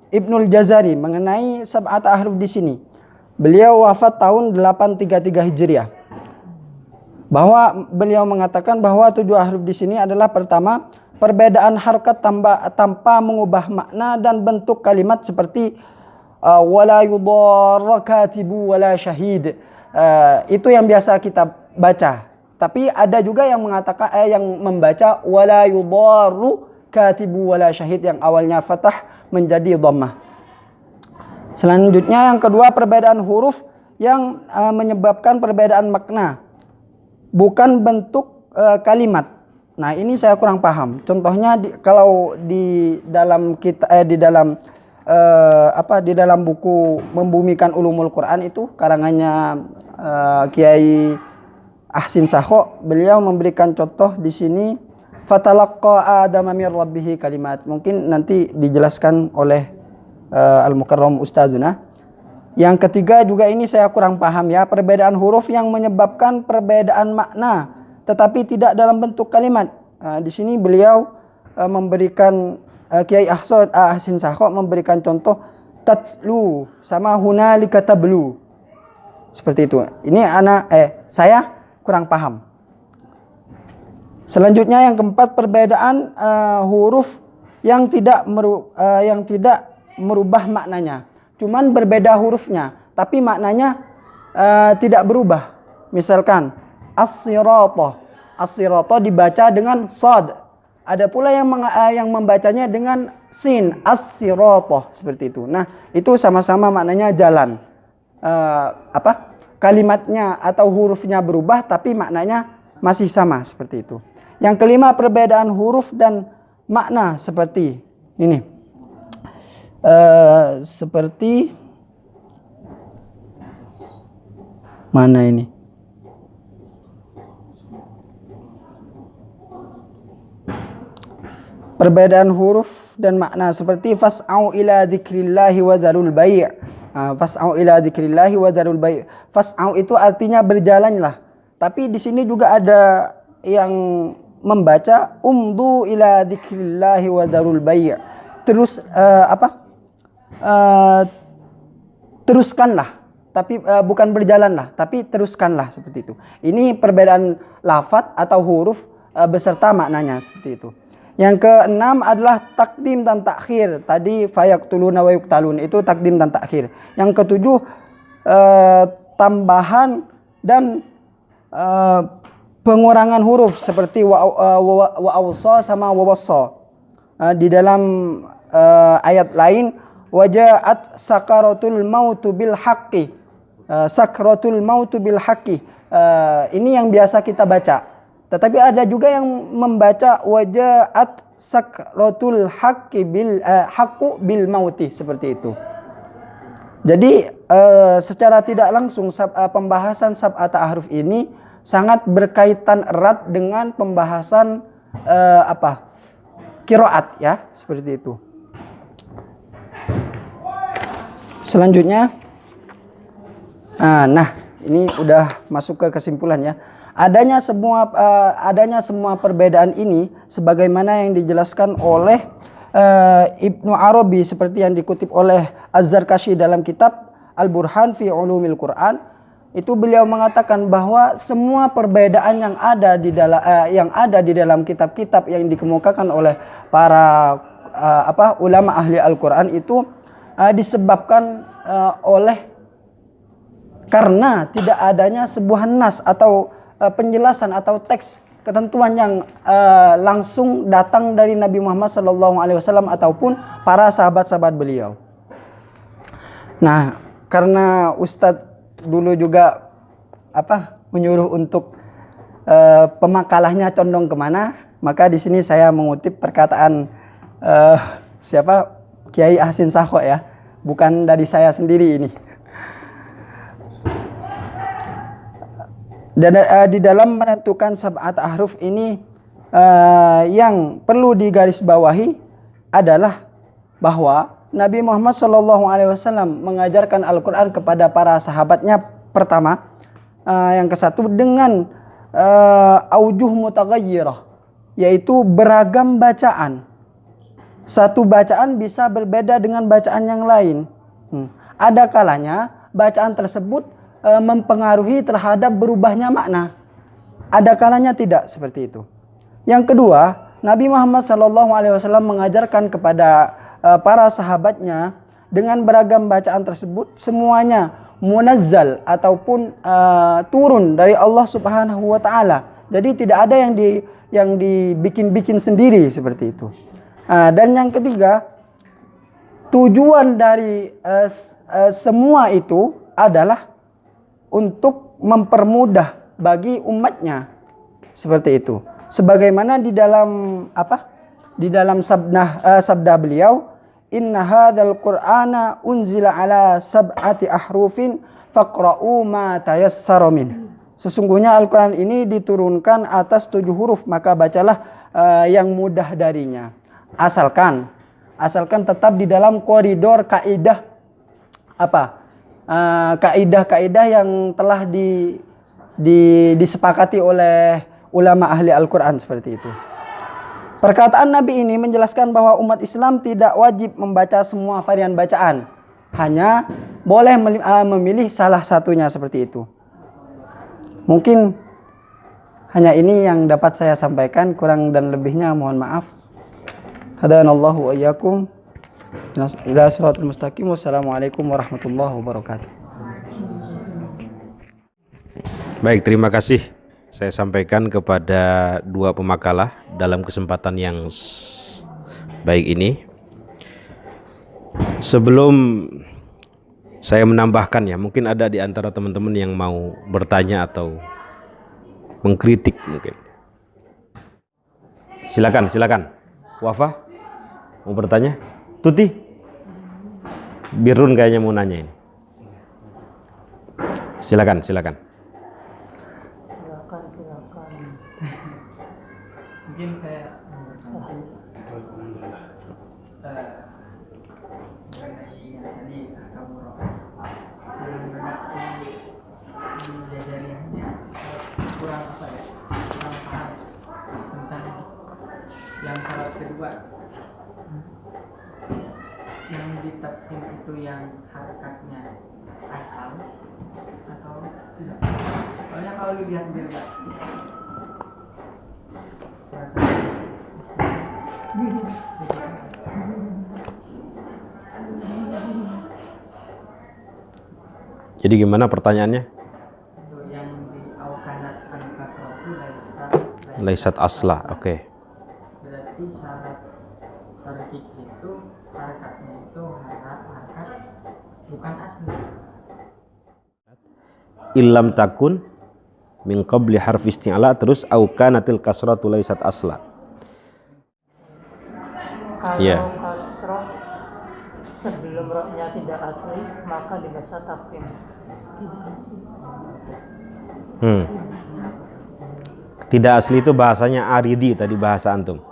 Ibnul Jazari mengenai sab'at ahruf di sini. Beliau wafat tahun 833 Hijriah. Bahwa beliau mengatakan bahwa 7 ahruf di sini adalah pertama, perbedaan harkat tanpa mengubah makna dan bentuk kalimat seperti wala yudarra katibu wala syahid. Itu yang biasa kita baca. Tapi ada juga yang mengatakan yang membaca wala yudarru katibu wala syahid, yang awalnya fathah menjadi dhammah. Selanjutnya yang kedua, perbedaan huruf yang menyebabkan perbedaan makna, bukan bentuk kalimat. Nah, ini saya kurang paham. Contohnya kalau di dalam di dalam buku Membumikan Ulumul Quran itu karangannya Kiai Ahsin Sakho, beliau memberikan contoh di sini fatalaqqa adama mir rabbih kalimat. Mungkin nanti dijelaskan oleh Al-Mukarram Ustazuna. Yang ketiga juga ini saya kurang paham ya, perbedaan huruf yang menyebabkan perbedaan makna tetapi tidak dalam bentuk kalimat. Di sini beliau memberikan Kiai Ahsin Sakho memberikan contoh tatlu sama hunalika tablu. Seperti itu. Ini saya kurang paham. Selanjutnya yang keempat, perbedaan huruf yang tidak merubah maknanya. Cuman berbeda hurufnya, tapi maknanya tidak berubah. Misalkan as-sirata. As-sirata dibaca dengan sad. Ada pula yang membacanya dengan sin, as-sirata, seperti itu. Nah, itu sama-sama maknanya jalan. Kalimatnya atau hurufnya berubah tapi maknanya masih sama, seperti itu. Yang kelima, perbedaan huruf dan makna seperti ini. Seperti mana ini? Perbedaan huruf dan makna seperti fas'au ila dzikrillahi wa dzarul bai'. Fas'au ila dzikrillahi wa dzarul bai'. Fas'au itu artinya berjalanlah. Tapi di sini juga ada yang membaca umdu ila dzikrillahi wa dzarul bai'. Terus teruskanlah. Tapi bukan berjalanlah, tapi teruskanlah, seperti itu. Ini perbedaan lafadz atau huruf beserta maknanya, seperti itu. Yang keenam adalah takdim dan takhir. Tadi fayaktuluna wa yuktalun, itu takdim dan takhir. Yang ketujuh tambahan dan pengurangan huruf seperti wa awsa sama wa wassa. Di dalam ayat lain wajaat sakaratul mautu bil haqqi. Sakratul mautu bil haqqi. Ini yang biasa kita baca. Tetapi ada juga yang membaca wajaat sakratul haqqi haqqu bil mauti, seperti itu. Jadi secara tidak langsung pembahasan sab'ata ahruf ini sangat berkaitan erat dengan pembahasan qiraat ya, seperti itu. Selanjutnya nah ini udah masuk ke kesimpulan ya. Adanya semua perbedaan ini sebagaimana yang dijelaskan oleh Ibnu Arabi seperti yang dikutip oleh Az-Zarkashi dalam kitab Al-Burhan fi Ulumil Quran. Itu beliau mengatakan bahwa semua perbedaan yang ada di dalam kitab-kitab yang dikemukakan oleh para ulama ahli Al-Quran itu disebabkan karena tidak adanya sebuah nas atau penjelasan atau teks ketentuan yang langsung datang dari Nabi Muhammad SAW ataupun para sahabat-sahabat beliau. Nah, karena Ustadz dulu juga menyuruh untuk pemakalahnya condong kemana, maka di sini saya mengutip perkataan Kiai Ahsin Sakho ya, bukan dari saya sendiri ini. Dan di dalam menentukan sab'at ahruf ini yang perlu digarisbawahi adalah bahwa Nabi Muhammad SAW mengajarkan Al-Quran kepada para sahabatnya pertama, yang kesatu dengan aujuh mutaghayyirah, yaitu beragam bacaan. Satu bacaan bisa berbeda dengan bacaan yang lain. Ada kalanya bacaan tersebut mempengaruhi terhadap berubahnya makna. Ada kalanya tidak, seperti itu. Yang kedua, Nabi Muhammad SAW mengajarkan kepada para sahabatnya dengan beragam bacaan tersebut semuanya munazzal ataupun turun dari Allah Subhanahu wa taala. Jadi tidak ada yang dibikin-bikin sendiri, seperti itu. Dan yang ketiga, tujuan dari semua itu adalah untuk mempermudah bagi umatnya, seperti itu. Sebagaimana di dalam sabda beliau inna hadzal qur'ana unzila ala sab'ati ahrufin faqra'u ma tayassara min. Sesungguhnya Al-Quran ini diturunkan atas 7 huruf, maka bacalah yang mudah darinya. Asalkan tetap di dalam koridor kaidah apa? Kaidah-kaidah yang telah disepakati oleh ulama ahli Al-Quran seperti itu. Perkataan Nabi ini menjelaskan bahwa umat Islam tidak wajib membaca semua varian bacaan, hanya boleh memilih salah satunya seperti itu. Mungkin hanya ini yang dapat saya sampaikan, kurang dan lebihnya mohon maaf. Hadanallahu wa iyyakum ila siratal mustaqim. Wassalamualaikum warahmatullahi wabarakatuh. Baik, terima kasih saya sampaikan kepada 2 pemakalah dalam kesempatan yang baik ini. Sebelum saya menambahkan ya, mungkin ada di antara teman-teman yang mau bertanya atau mengkritik mungkin. Silakan. Wafa mau bertanya? Tuti? Birun kayaknya mau nanya ini. Silakan. Silakan. Mungkin saya kurang paham tentang yang syarat kedua, yang ditafsir itu yang harakatnya asal atau tidak. Soalnya kalau lihat di redaksi jadi gimana pertanyaannya? yang di aukanat al-kasratu Laisat aslah, oke. Berarti syarat tarkik itu harakatnya itu harakat bukan asli. Illam takun min qabli harfi isti'la, terus aukanatil kasratu laisat asla. Kalau Iya. kasroh sebelum roknya tidak asli, maka dibaca tafkhim. Tidak asli itu bahasanya aridi tadi bahasa antum.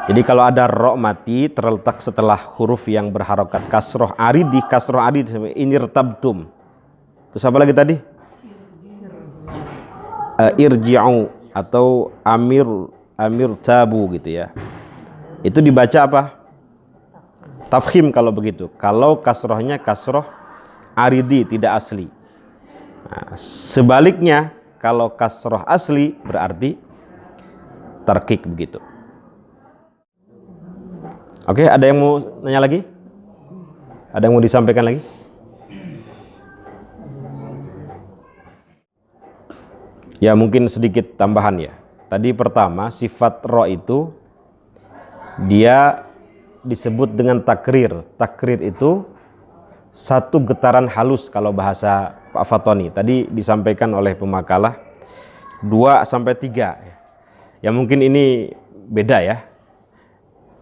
Jadi kalau ada ro mati terletak setelah huruf yang berharokat kasroh aridi ini irtabtum. Terus apa lagi tadi? Irji'u atau amir tabu gitu ya. Itu dibaca apa? Tafkhim kalau begitu. Kalau kasrohnya kasroh aridi tidak asli. Nah, sebaliknya kalau kasroh asli berarti tarkik begitu. Oke, ada yang mau nanya lagi? Ada yang mau disampaikan lagi? Ya mungkin sedikit tambahan ya. Tadi pertama sifat ro itu dia disebut dengan takrir. Takrir itu satu getaran halus kalau bahasa Pak Fatoni. Tadi disampaikan oleh pemakalah 2-3. Ya mungkin ini beda ya.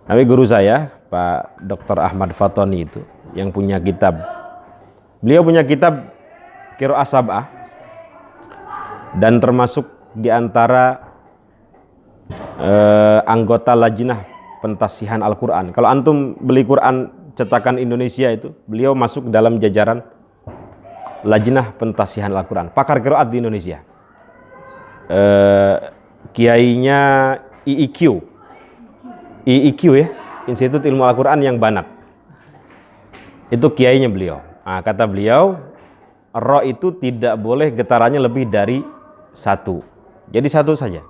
Tapi guru saya Pak Dr. Ahmad Fatoni itu yang punya kitab. Beliau punya kitab Qiraah Sab'ah dan termasuk di antara anggota lajnah pentasihan Al-Quran. Kalau antum beli Quran cetakan Indonesia itu, beliau masuk dalam jajaran lajnah pentasihan Al-Quran, pakar qiraat di Indonesia. Kiainya IIQ ya, Institut Ilmu Al-Quran yang Banat. Itu kiainya beliau. Nah, kata beliau, ro itu tidak boleh getarannya lebih dari 1. Jadi 1 saja.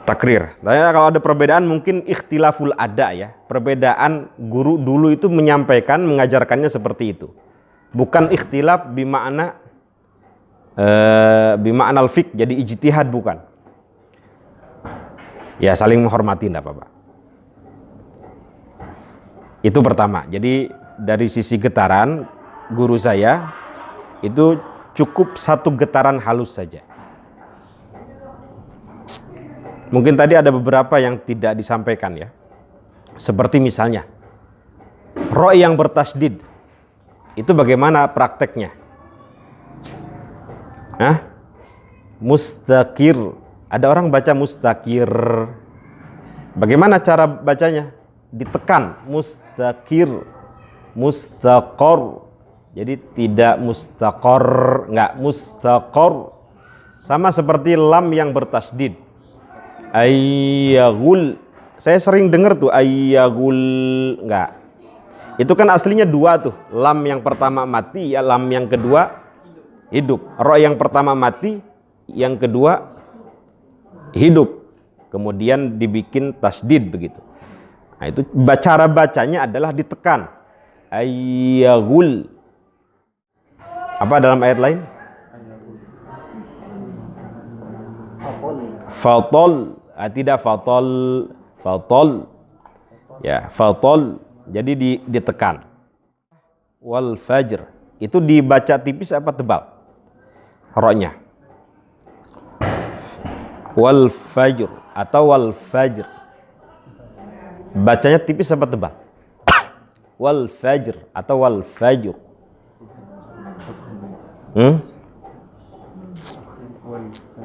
Takrir. Nah, kalau ada perbedaan mungkin ikhtilaful ada ya. Perbedaan guru dulu itu menyampaikan, mengajarkannya seperti itu. Bukan ikhtilaf bima'na al-fiqh, jadi ijtihad bukan. Ya saling menghormati enggak apa-apa. Itu pertama. Jadi dari sisi getaran guru saya itu cukup 1 getaran halus saja. Mungkin tadi ada beberapa yang tidak disampaikan ya. Seperti misalnya ro yang bertasdid, itu bagaimana prakteknya? Mustaqir. Ada orang baca mustaqir. Bagaimana cara bacanya? Ditekan. Mustaqir, mustaqor. Jadi tidak mustaqor, enggak, mustaqor. Sama seperti lam yang bertasdid. Ayyagul. Saya sering dengar tuh ayyagul, enggak. Itu kan aslinya dua tuh. Lam yang pertama mati, ya lam yang kedua hidup. Ro yang pertama mati, yang kedua hidup. Kemudian dibikin tasdid begitu. Nah, itu cara bacanya adalah ditekan. Ayyagul. Apa dalam ayat lain? Fatol. Tidak fatol. Fatol. Ya, fatol. Jadi ditekan. Wal fajr. Itu dibaca tipis apa tebal? Ro-nya. Wal fajr atau wal fajr. Bacanya tipis apa tebal? Wal fajr atau wal fajr.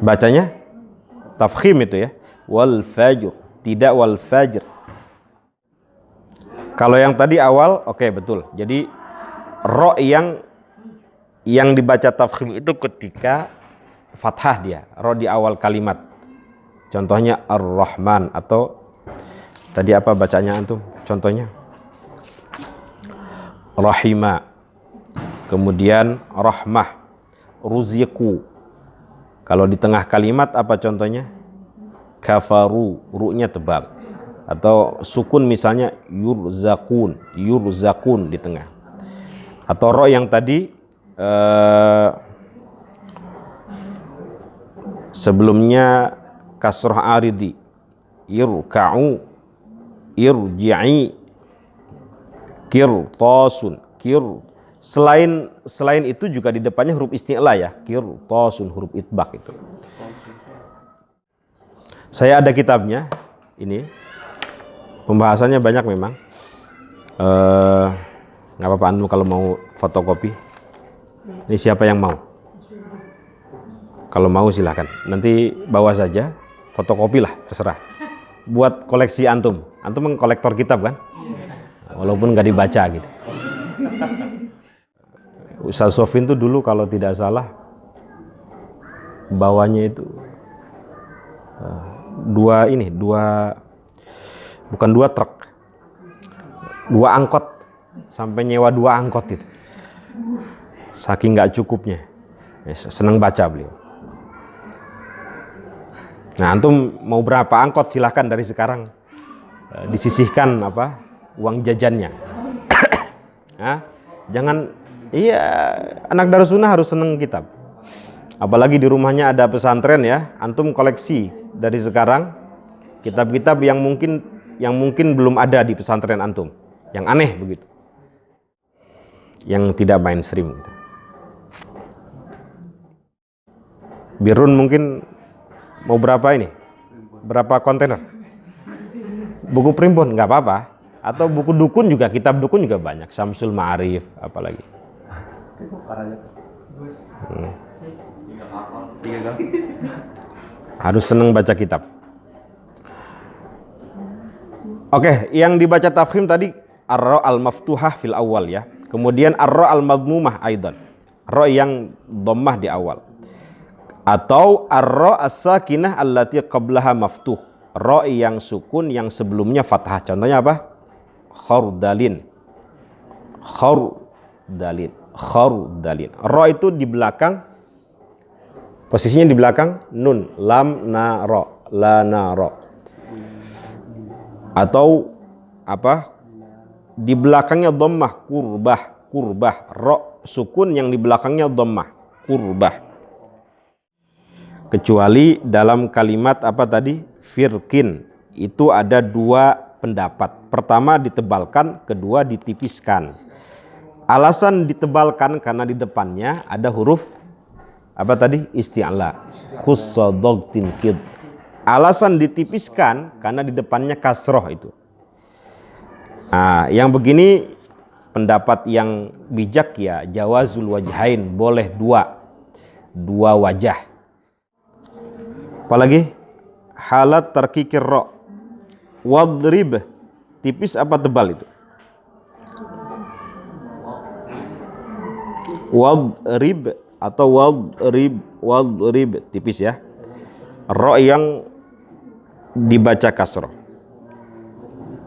Bacanya tafkhim itu ya. Wal fajr, tidak wal fajr. Kalau yang tadi awal, oke, betul. Jadi ro yang dibaca tafkhim itu ketika fathah dia, ro di awal kalimat. Contohnya Ar-Rahman, atau tadi apa bacanya antum? Contohnya Rahima, kemudian Rahmah, Ruziku. Kalau di tengah kalimat apa contohnya? Kafaru, ru-nya tebal. Atau sukun misalnya yurzakun, yurzakun di tengah. Atau ro yang tadi sebelumnya kasrah aridi, irka'u, irji'i, kirtasun, selain itu juga di depannya huruf isti'la ya, kirtasun, huruf itbaq itu. Saya ada kitabnya ini, pembahasannya banyak memang. Nggak apa-apa anu kalau mau fotokopi. Ini siapa yang mau? Kalau mau silahkan. Nanti bawa saja, fotokopi lah, terserah. Buat koleksi antum. Antum kolektor kitab kan? Walaupun nggak dibaca gitu. Ustaz Sofin tuh dulu kalau tidak salah bawanya itu bukan dua truk, dua angkot, sampai nyewa dua angkot itu. Saking nggak cukupnya, seneng baca beliau. Nah, antum mau berapa angkot silahkan dari sekarang, disisihkan apa uang jajannya. Nah, jangan, iya, anak Darussunnah harus seneng kitab. Apalagi di rumahnya ada pesantren ya, antum koleksi dari sekarang kitab-kitab yang mungkin belum ada di pesantren antum, yang aneh begitu, yang tidak mainstream gitu. Birun mungkin mau berapa ini? Berapa kontainer? Buku primbon nggak apa-apa, atau buku dukun juga, kitab dukun juga banyak, Syamsul Ma'arif apalagi. Harus seneng baca kitab. Oke, yang dibaca tafkhim tadi ar-ra al-maftuhah fil awal ya. Kemudian ar-ra al-madmumah aidan. Ra yang dhammah di awal. Atau ar-ra as-sakinah allati qablaha maftuh. Ra yang sukun yang sebelumnya fathah. Contohnya apa? Khardalin. Khardalin. Khardalin. Ra itu di belakang, posisinya di belakang nun, lam na ra, la na ra. Atau apa? Di belakangnya dhammah, kurbah, kurbah. Ra sukun yang di belakangnya dhammah, kurbah. Kecuali dalam kalimat apa tadi? Firkin. Itu ada dua pendapat. Pertama ditebalkan, kedua ditipiskan. Alasan ditebalkan karena di depannya ada huruf apa tadi? Isti'la. Khussadogtin kid. Alasan ditipiskan karena di depannya kasroh itu. Nah, yang begini pendapat yang bijak ya, jawazul wajhain, boleh dua wajah. Apalagi halat tarkikir ro, wadrib, tipis apa tebal itu? Wadrib atau wadrib, tipis ya. Ro yang dibaca kasroh.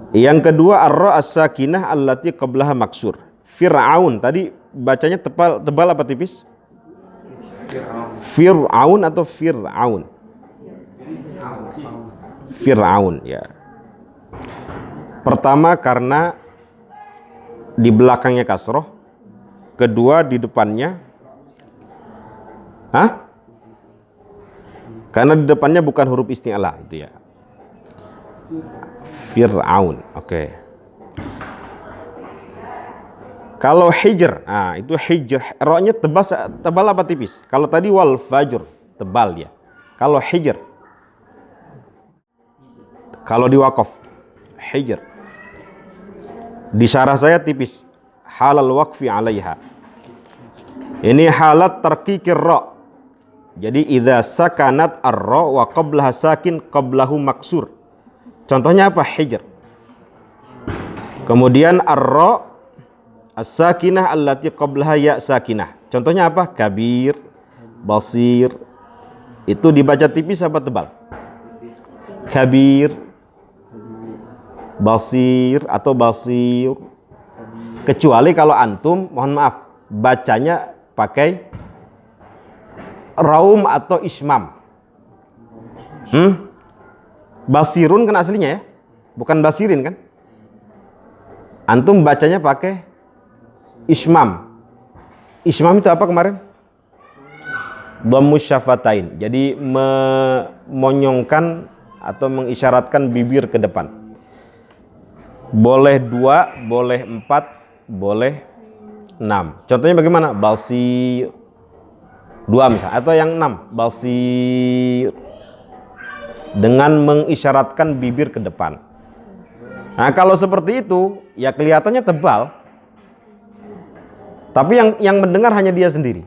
Yang kedua ar-ra as-sakinah allati qablaha maksur. Fir'aun tadi bacanya tebal apa tipis? Fir'aun atau Fir'aun? Fir'aun ya. Pertama karena di belakangnya kasroh, kedua di depannya karena di depannya bukan huruf isti'la itu ya. Fir'aun, oke. Kalau hijr, itu hijr, ro-nya tebal apa tipis? Kalau tadi wal fajr, tebal dia. Kalau hijr, kalau di waqaf, hijr. Di syarah saya tipis, halal waqfi alaiha. Ini halat tarkikir ro. Jadi idza sakanat ar-ro wa qablaha sakin qablahu maksur. Contohnya apa? Hijr. Kemudian ar-ra as-sakinah allati qablaha ya sakinah. Contohnya apa? Kabir, basir. Itu dibaca tipis apa tebal? Kabir, basir atau basir. Kecuali kalau antum, mohon maaf, bacanya pakai raum atau ismam. Basirun kan aslinya ya, bukan basirin kan? Antum bacanya pakai ismam. Ismam itu apa kemarin? Dhammus syafatain. Jadi memonyongkan atau mengisyaratkan bibir ke depan. Boleh 2, boleh 4, boleh 6. Contohnya bagaimana? Basir 2 misalnya, atau yang 6, basir, dengan mengisyaratkan bibir ke depan. Nah, kalau seperti itu, ya kelihatannya tebal. Tapi yang mendengar hanya dia sendiri.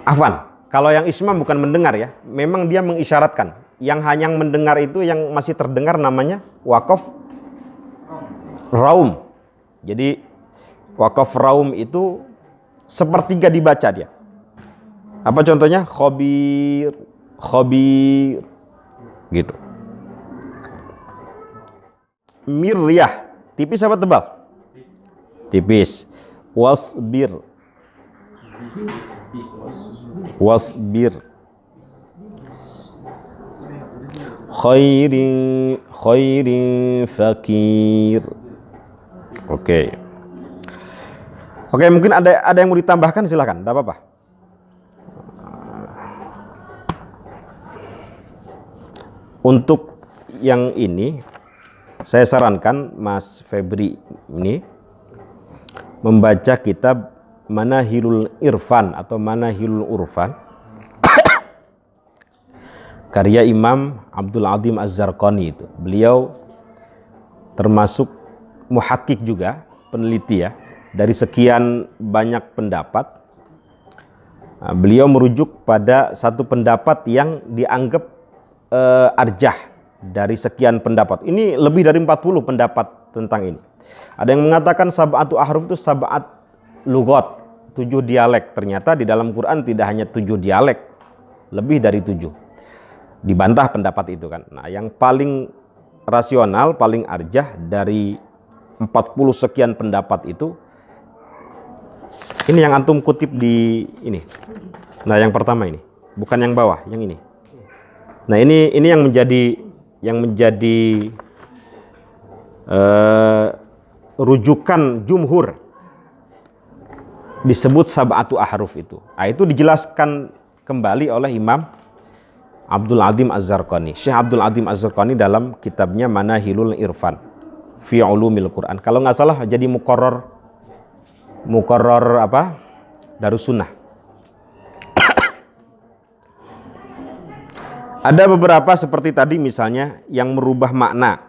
Afwan, kalau yang ismam bukan mendengar ya, memang dia mengisyaratkan. Yang hanya mendengar itu yang masih terdengar namanya waqaf raum. Jadi waqaf raum itu sepertiga dibaca dia. Apa contohnya? Khobir, khobir, gitu. Miryah, tipis apa tebal? Tipis. Wasbir, wasbir. Khairin fakir. Oke. Oke, mungkin ada yang mau ditambahkan, silakan, tidak apa-apa. Untuk yang ini, saya sarankan Mas Febri ini membaca kitab Manahilul Irfan atau Manahilul Urfan karya Imam Abdul Azim Az-Zarqani itu. Beliau termasuk muhakkik juga, peneliti ya. Dari sekian banyak pendapat, beliau merujuk pada satu pendapat yang dianggap arjah dari sekian pendapat. Ini lebih dari 40 pendapat tentang ini. Ada yang mengatakan sab'atu ahruf itu sab'at lugat, 7 dialek. Ternyata di dalam Quran tidak hanya 7 dialek, lebih dari 7. Dibantah pendapat itu kan. Nah, yang paling rasional, paling arjah dari 40 sekian pendapat itu, ini yang antum kutip di ini. Nah, yang pertama ini, bukan yang bawah, yang ini. Nah, ini yang menjadi rujukan jumhur, disebut sab'atu ahruf itu. Nah, itu dijelaskan kembali oleh Imam Abdul Azim Az-Zarqani. Syekh Abdul Azim Az-Zarqani dalam kitabnya Manahilul Irfan fi Ulumil Quran. Kalau nggak salah jadi muqarrar apa? Darussunnah. Ada beberapa seperti tadi misalnya yang merubah makna.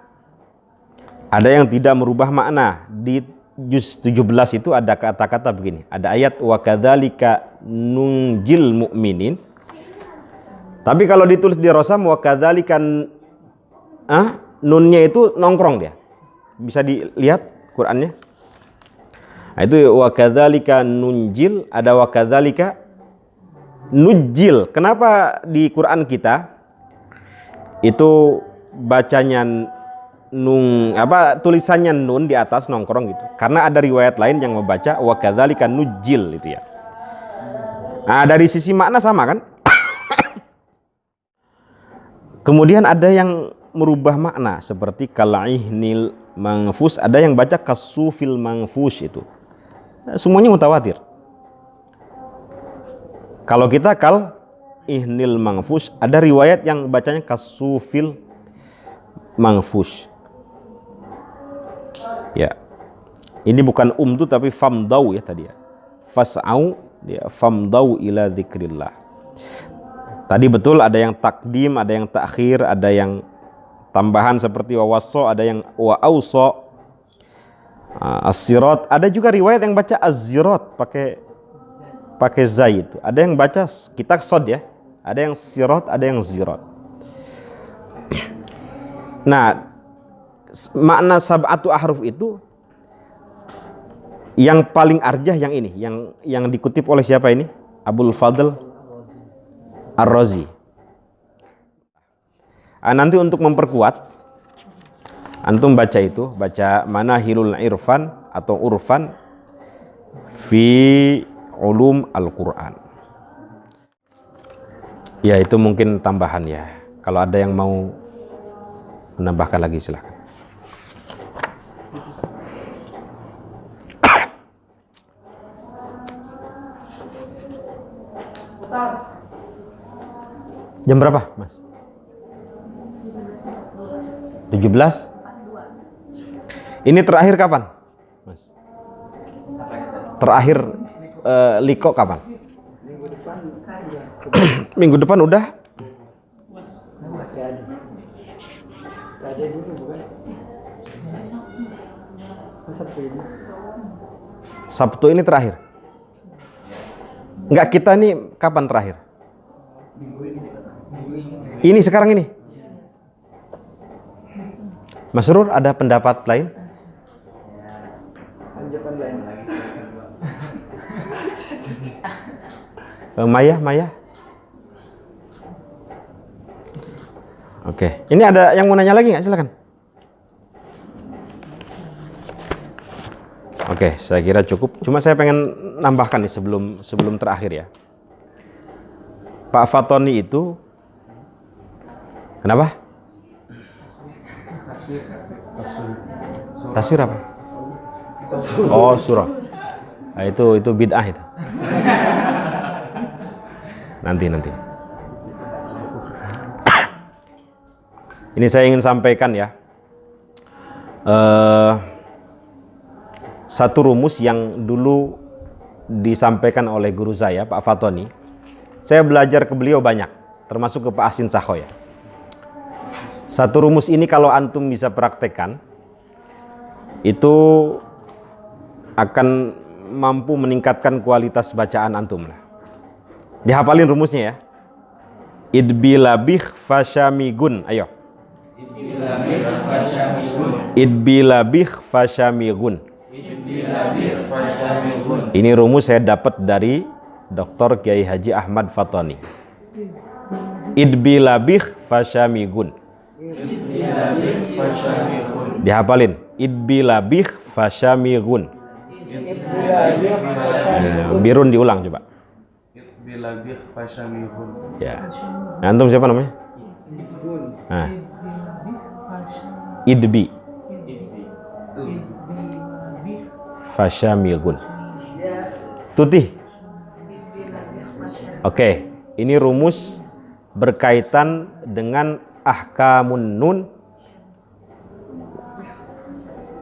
Ada yang tidak merubah makna. Di juz 17 itu ada kata-kata begini. Ada ayat wa kadzalika nunjil mu'minin. Tapi kalau ditulis di Rosam wa kadzalika nunnya itu nongkrong dia. Bisa dilihat Qur'annya. Nah, itu wa kadzalika nunjil, ada wa kadzalika nujil. Kenapa di Quran kita itu bacanya tulisannya nun di atas nongkrong gitu? Karena ada riwayat lain yang membaca wa kadzalika nujil itu ya. Nah, dari sisi makna sama kan? Kemudian ada yang merubah makna seperti kalaihnil mangfus, ada yang baca kasufil mangfus itu. Semuanya mutawatir. Kalau kita kal ihnil mangfus, ada riwayat yang bacanya kasufil mangfus. Ya. Ini bukan tuh tapi famdau ya tadi ya. Fas'au dia famdau ila dzikrillah. Tadi betul ada yang takdim, ada yang takhir, ada yang tambahan seperti wawasso, ada yang wa'auso, as-sirat. Ada juga riwayat yang baca az-zirat pakai zai itu. Ada yang baca kita sod ya. Ada yang sirat, ada yang zirat. Nah, makna sab'atu ahruf itu yang paling arjah yang ini, yang dikutip oleh siapa ini? Abul Fadl Ar-Razi. Nanti untuk memperkuat, antum baca itu, baca Manahilul Irfan atau Urfan fi Ulum Al-Quran. Ya, itu mungkin tambahan ya. Kalau ada yang mau menambahkan lagi silahkan. Jam berapa, Mas? 17? Ini terakhir kapan, Mas? Terakhir liko kapan? Minggu depan udah? Sabtu ini terakhir? Enggak, kita nih kapan terakhir? Ini sekarang ini. Mas Rur, ada pendapat lain? Maya. Oke. Ini ada yang mau nanya lagi nggak? Silakan. Oke, saya kira cukup. Cuma saya pengen nambahkan nih sebelum terakhir ya. Pak Fatoni itu kenapa? Taswir apa? Oh, surah. Nah, itu bid'ah itu. Nanti. Ini saya ingin sampaikan ya. Satu rumus yang dulu disampaikan oleh guru saya, Pak Fatoni. Saya belajar ke beliau banyak, termasuk ke Pak Asin Sakho ya. Satu rumus ini kalau antum bisa praktekkan, itu akan mampu meningkatkan kualitas bacaan antum lah. Dihafalin rumusnya ya. Idbilabih fasyamigun. Ayo. Idbilabih fasyamigun. Ini rumus saya dapat dari Dr. Kiai Haji Ahmad Fatoni. Idbilabih fasyamigun. Dihafalin. Idbilabih fasyamigun. Birun diulang coba. Idbilabih fasyamigun. Ya. Antum siapa namanya? Nah. Idbi fasyamigun. Tuti. Oke, ini rumus berkaitan dengan ahkamun nun.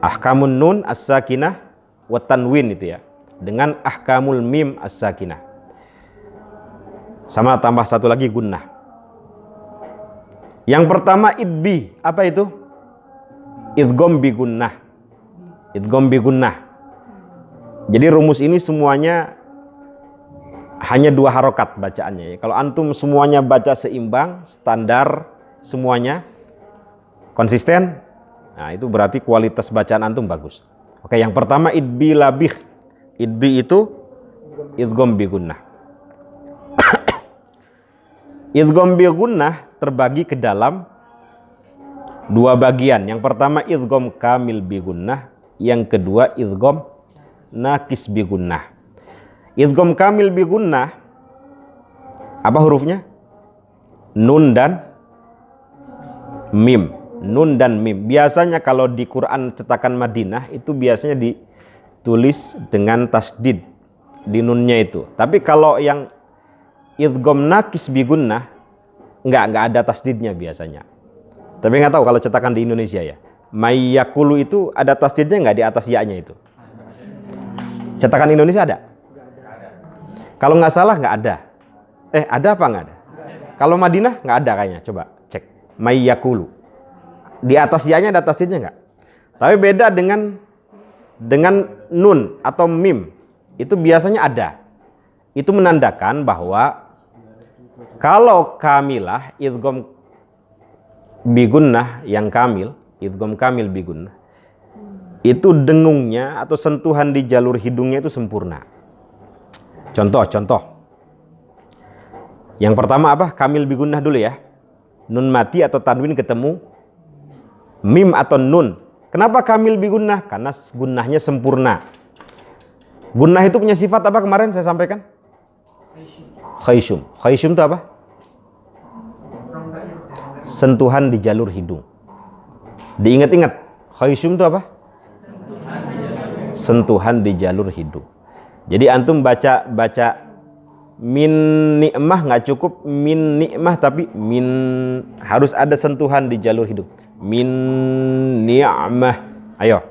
Ahkamun nun as-sakinah wa tanwin itu ya. Dengan ahkamul mim as-sakinah. Sama tambah satu lagi gunnah. Yang pertama idbi, apa itu? idgham bi gunnah. Idgham bi gunnah. Jadi rumus ini semuanya hanya 2 harokat bacaannya ya. Kalau antum semuanya baca seimbang, standar semuanya konsisten, nah itu berarti kualitas bacaan antum bagus. Oke, yang pertama idbi labih. Idbi itu idgham bi gunnah. Idgham bi gunnah terbagi ke dalam 2 bagian. Yang pertama idgham kamil bi gunnah, yang kedua idgham nakis bi gunnah. Idgham kamil bi gunnah apa hurufnya? Nun dan mim. Nun dan mim. Biasanya kalau di Quran cetakan Madinah itu biasanya ditulis dengan tasdid di nunnya itu. Tapi kalau yang idgham nakis bi gunnah enggak ada tasdidnya biasanya. Tapi nggak tahu kalau cetakan di Indonesia ya. Mayyakulu itu ada tasdidnya nggak di atas ya-nya itu? Cetakan Indonesia ada? Kalau nggak salah nggak ada. Ada apa nggak ada? Kalau Madinah nggak ada kayaknya. Coba cek. Mayyakulu. Di atas ya-nya ada tasdidnya nggak? Tapi beda dengan nun atau mim. Itu biasanya ada. Itu menandakan bahwa kalau kamilah idgham bi gunnah yang kamil, idgham kamil bi gunnah, itu dengungnya atau sentuhan di jalur hidungnya itu sempurna. Contoh. Yang pertama apa? Kamil bi gunnah dulu ya. Nun mati atau tanwin ketemu mim atau nun. Kenapa kamil bi gunnah? Karena gunnahnya sempurna. Gunnah itu punya sifat apa kemarin saya sampaikan? Khayshum. Khayshum itu apa? Sentuhan di jalur hidung. Diingat-ingat, khayshum itu apa? Sentuhan di jalur hidung. Jadi antum baca min ni'mah nggak cukup min ni'mah, tapi min harus ada sentuhan di jalur hidung. Min ni'mah. Ayo.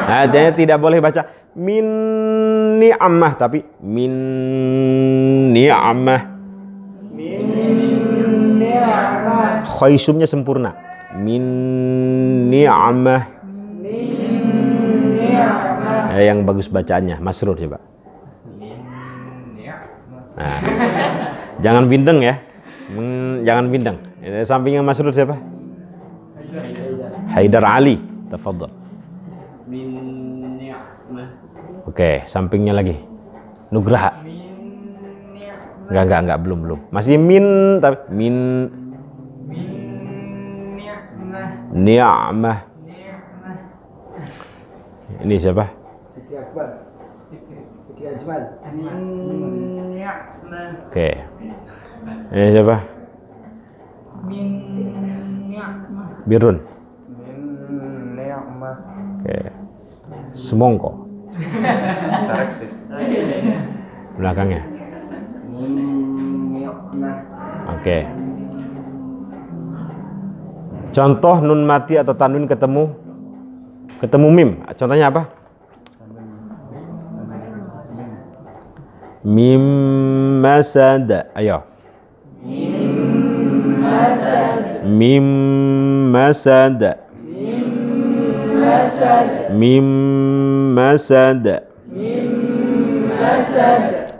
Nah, tidak boleh baca min ni'mah, tapi min ni'mah. Khayshumnya sempurna. Min ni'mah. Yang bagus bacaannya, Masrur coba. Nah, jangan bindeng ya. Jangan bindeng. Sampingnya Masrur siapa? Haidar Ali. Tafadhal. Oke, sampingnya lagi. Nugraha. Enggak, belum. Masih min, tapi min ni'mah. Ini siapa? Oke. Ini siapa? Birun. Oke. Semongko. Belakangnya. Oke. Contoh nun mati atau tanwin ketemu mim. Contohnya apa? Mim masad. Ayo. Mim masad. Mim masad.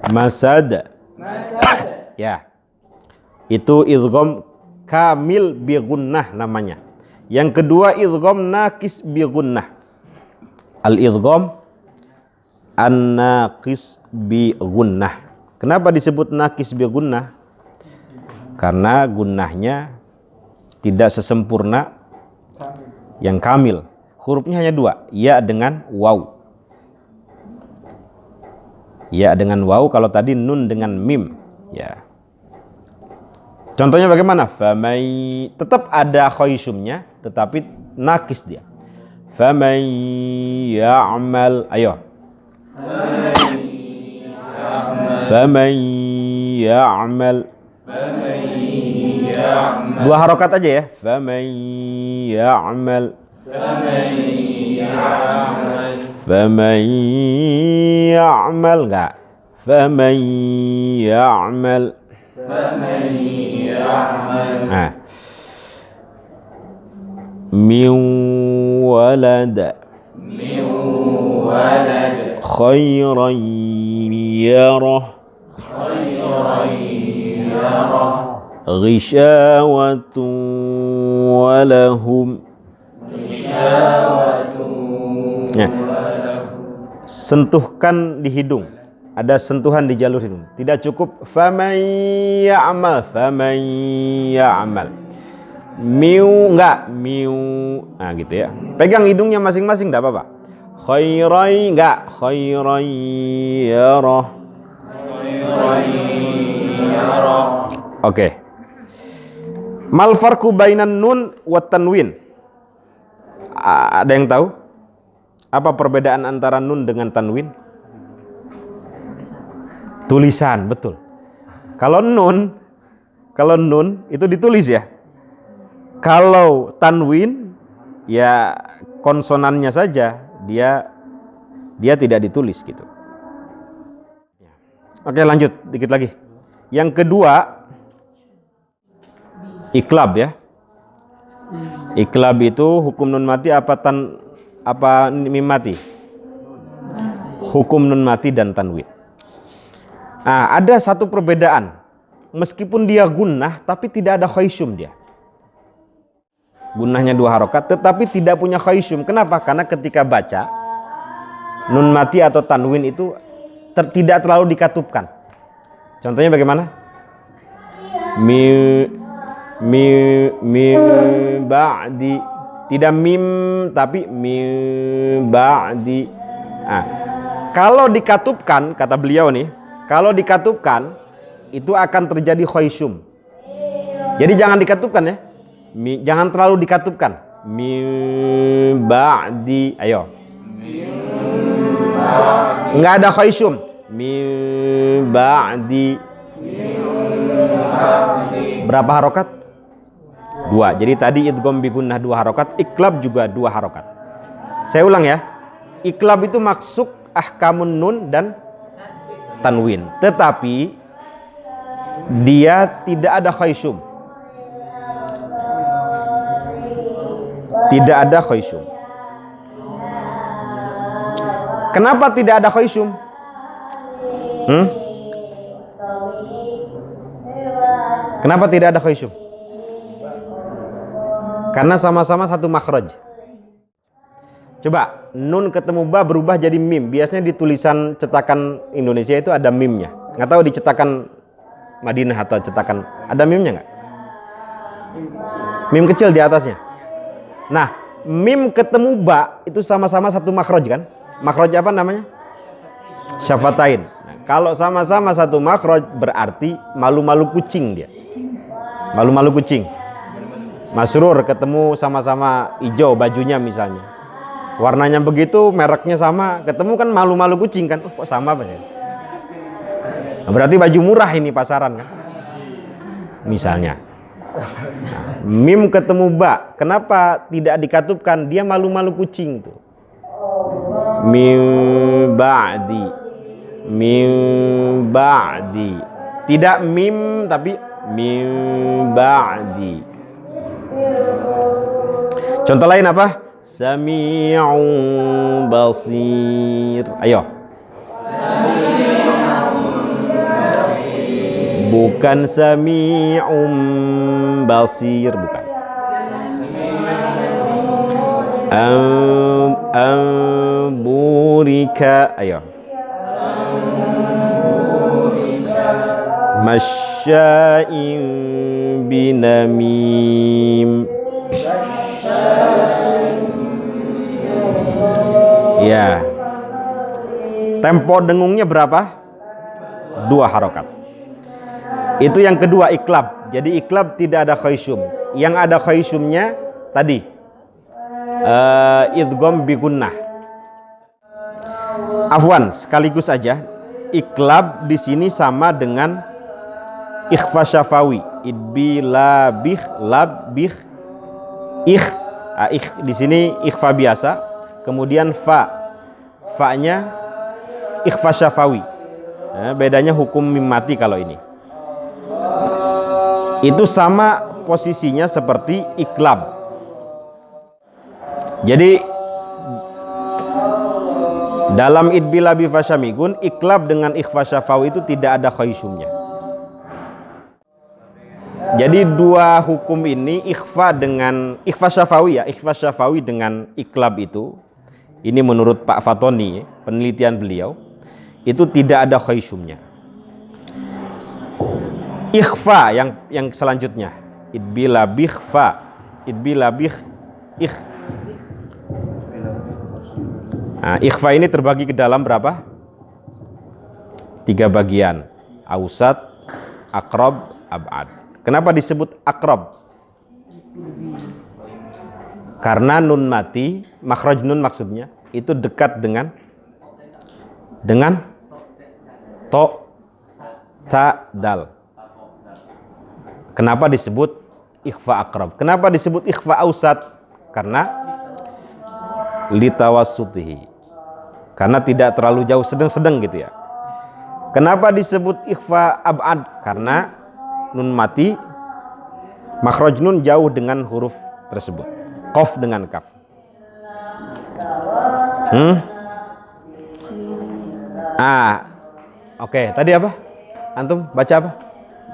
Masad. Ya. Itu idgham kamil bi gunnah namanya. Yang kedua idgham nakis bi gunnah. Al idgham an-naqis bi gunnah. Kenapa disebut nakis bi gunnah? Karena gunnahnya tidak sesempurna yang kamil. Hurufnya hanya 2, ya dengan waw. Ya dengan waw, kalau tadi nun dengan mim. Ya. Contohnya bagaimana? Famai, tetap ada khayshumnya, tetapi nakis dia. Famai ya'mal. Ayo. Famai ya'mal. 2 harokat aja ya. Famai ya'mal. Famai ya'mal. Enggak. Famai ya'mal. Nah. min walad khairan yarah ghishawatun walahum. Nah, sentuhkan di hidung, ada sentuhan di jalur hidung, tidak cukup faman ya'mal miu, enggak miu, nah gitu ya, pegang hidungnya masing-masing, enggak apa-apa. Khairai, enggak khairai yarah. Oke. Mal farqu bainan nun wa tanwin? Ada yang tahu apa perbedaan antara nun dengan tanwin? Tulisan, betul. Kalau nun itu ditulis ya. Kalau tanwin ya konsonannya saja, dia tidak ditulis gitu. Oke, lanjut dikit lagi. Yang kedua, iklab ya. Iklab itu hukum nun mati apa mim mati? Hukum nun mati dan tanwin. Nah, ada satu perbedaan. Meskipun dia gunnah tapi tidak ada khaisyum dia. Gunnahnya 2 harokat tetapi tidak punya khaisyum. Kenapa? Karena ketika baca nun mati atau tanwin itu tidak terlalu dikatupkan. Contohnya bagaimana? Mi ba'di, tidak mim tapi mi ba'di. Nah, kalau dikatupkan, kata beliau nih, kalau dikatupkan itu akan terjadi khaisyum. Jadi jangan dikatupkan ya. Jangan terlalu dikatupkan. Mi ba'di, ayo. Enggak ada khaisyum. Mi ba'di. Berapa harokat? 2. Jadi tadi idgham bi gunnah 2 harokat, iklab juga 2 harokat. Saya ulang ya. Iklab itu maksud ahkamun nun dan tanwin. Tetapi dia tidak ada khaisyum. Tidak ada khaisyum. Kenapa tidak ada khaisyum? Kenapa tidak ada khaisyum? Karena sama-sama satu makhraj. Coba nun ketemu ba berubah jadi mim. Biasanya di tulisan cetakan Indonesia itu ada mimnya. Nggak tahu di cetakan Madinah atau cetakan ada mimnya nggak? Mim kecil di atasnya. Nah, mim ketemu ba itu sama-sama satu makhraj kan? Makhraj apa namanya? Syafatain. Nah, kalau sama-sama satu makhraj berarti malu-malu kucing dia. Malu-malu kucing. Masrur ketemu sama-sama hijau bajunya misalnya. Warnanya begitu, mereknya sama, ketemu kan malu-malu kucing kan. Oh, kok sama apa ya? Nah, berarti baju murah ini pasaran kan? Misalnya. Nah, mim ketemu ba, kenapa tidak dikatupkan? Dia malu-malu kucing tuh. Mim ba'di. Mim ba'di. Tidak mim tapi mim ba'di. Contoh lain apa? Sami'un basir. Ayo. Bukan sami'un basir, bukan. Burika. Ayo. Masya'in binamim. Ya. Tempo dengungnya berapa? 2 harokat. Itu yang kedua, iklab. Jadi iklab tidak ada khaisyum. Yang ada khaisyumnya tadi idgham bi gunnah. Afwan, sekaligus aja. Iklab di sini sama dengan ikhfa syafawi. Idbi labih labih ikh. Di sini ikhfa biasa. Kemudian fa-nya ikhfa syafawi. Nah, bedanya hukum mim mati kalau ini. Itu sama posisinya seperti iklab. Jadi dalam idbila bi fasyamigun, iklab dengan ikhfa syafawi itu tidak ada khaysumnya. Jadi dua hukum ini, ikhfa dengan ikhfa syafawi ya, ikhfa syafawi dengan iklab itu, ini menurut Pak Fatoni, penelitian beliau, itu tidak ada khaysumnya. Ikhfa yang selanjutnya, idbila bi ikhfa, idbila bi ikh. Nah, ikhfa ini terbagi ke dalam berapa? 3 bagian, ausat, akrab, ab'ad. Kenapa disebut akrab? Karena nun mati, makhraj nun maksudnya, itu dekat dengan to, ta, dal. Kenapa disebut ikhfa akrab? Kenapa disebut ikhfa ausat? Karena litawassutihi, karena tidak terlalu jauh, sedang-sedang gitu ya. Kenapa disebut ikhfa ab'ad? Karena nun mati, makhraj nun jauh dengan huruf tersebut, qaf dengan kaf. Oke. Tadi apa? Antum baca apa?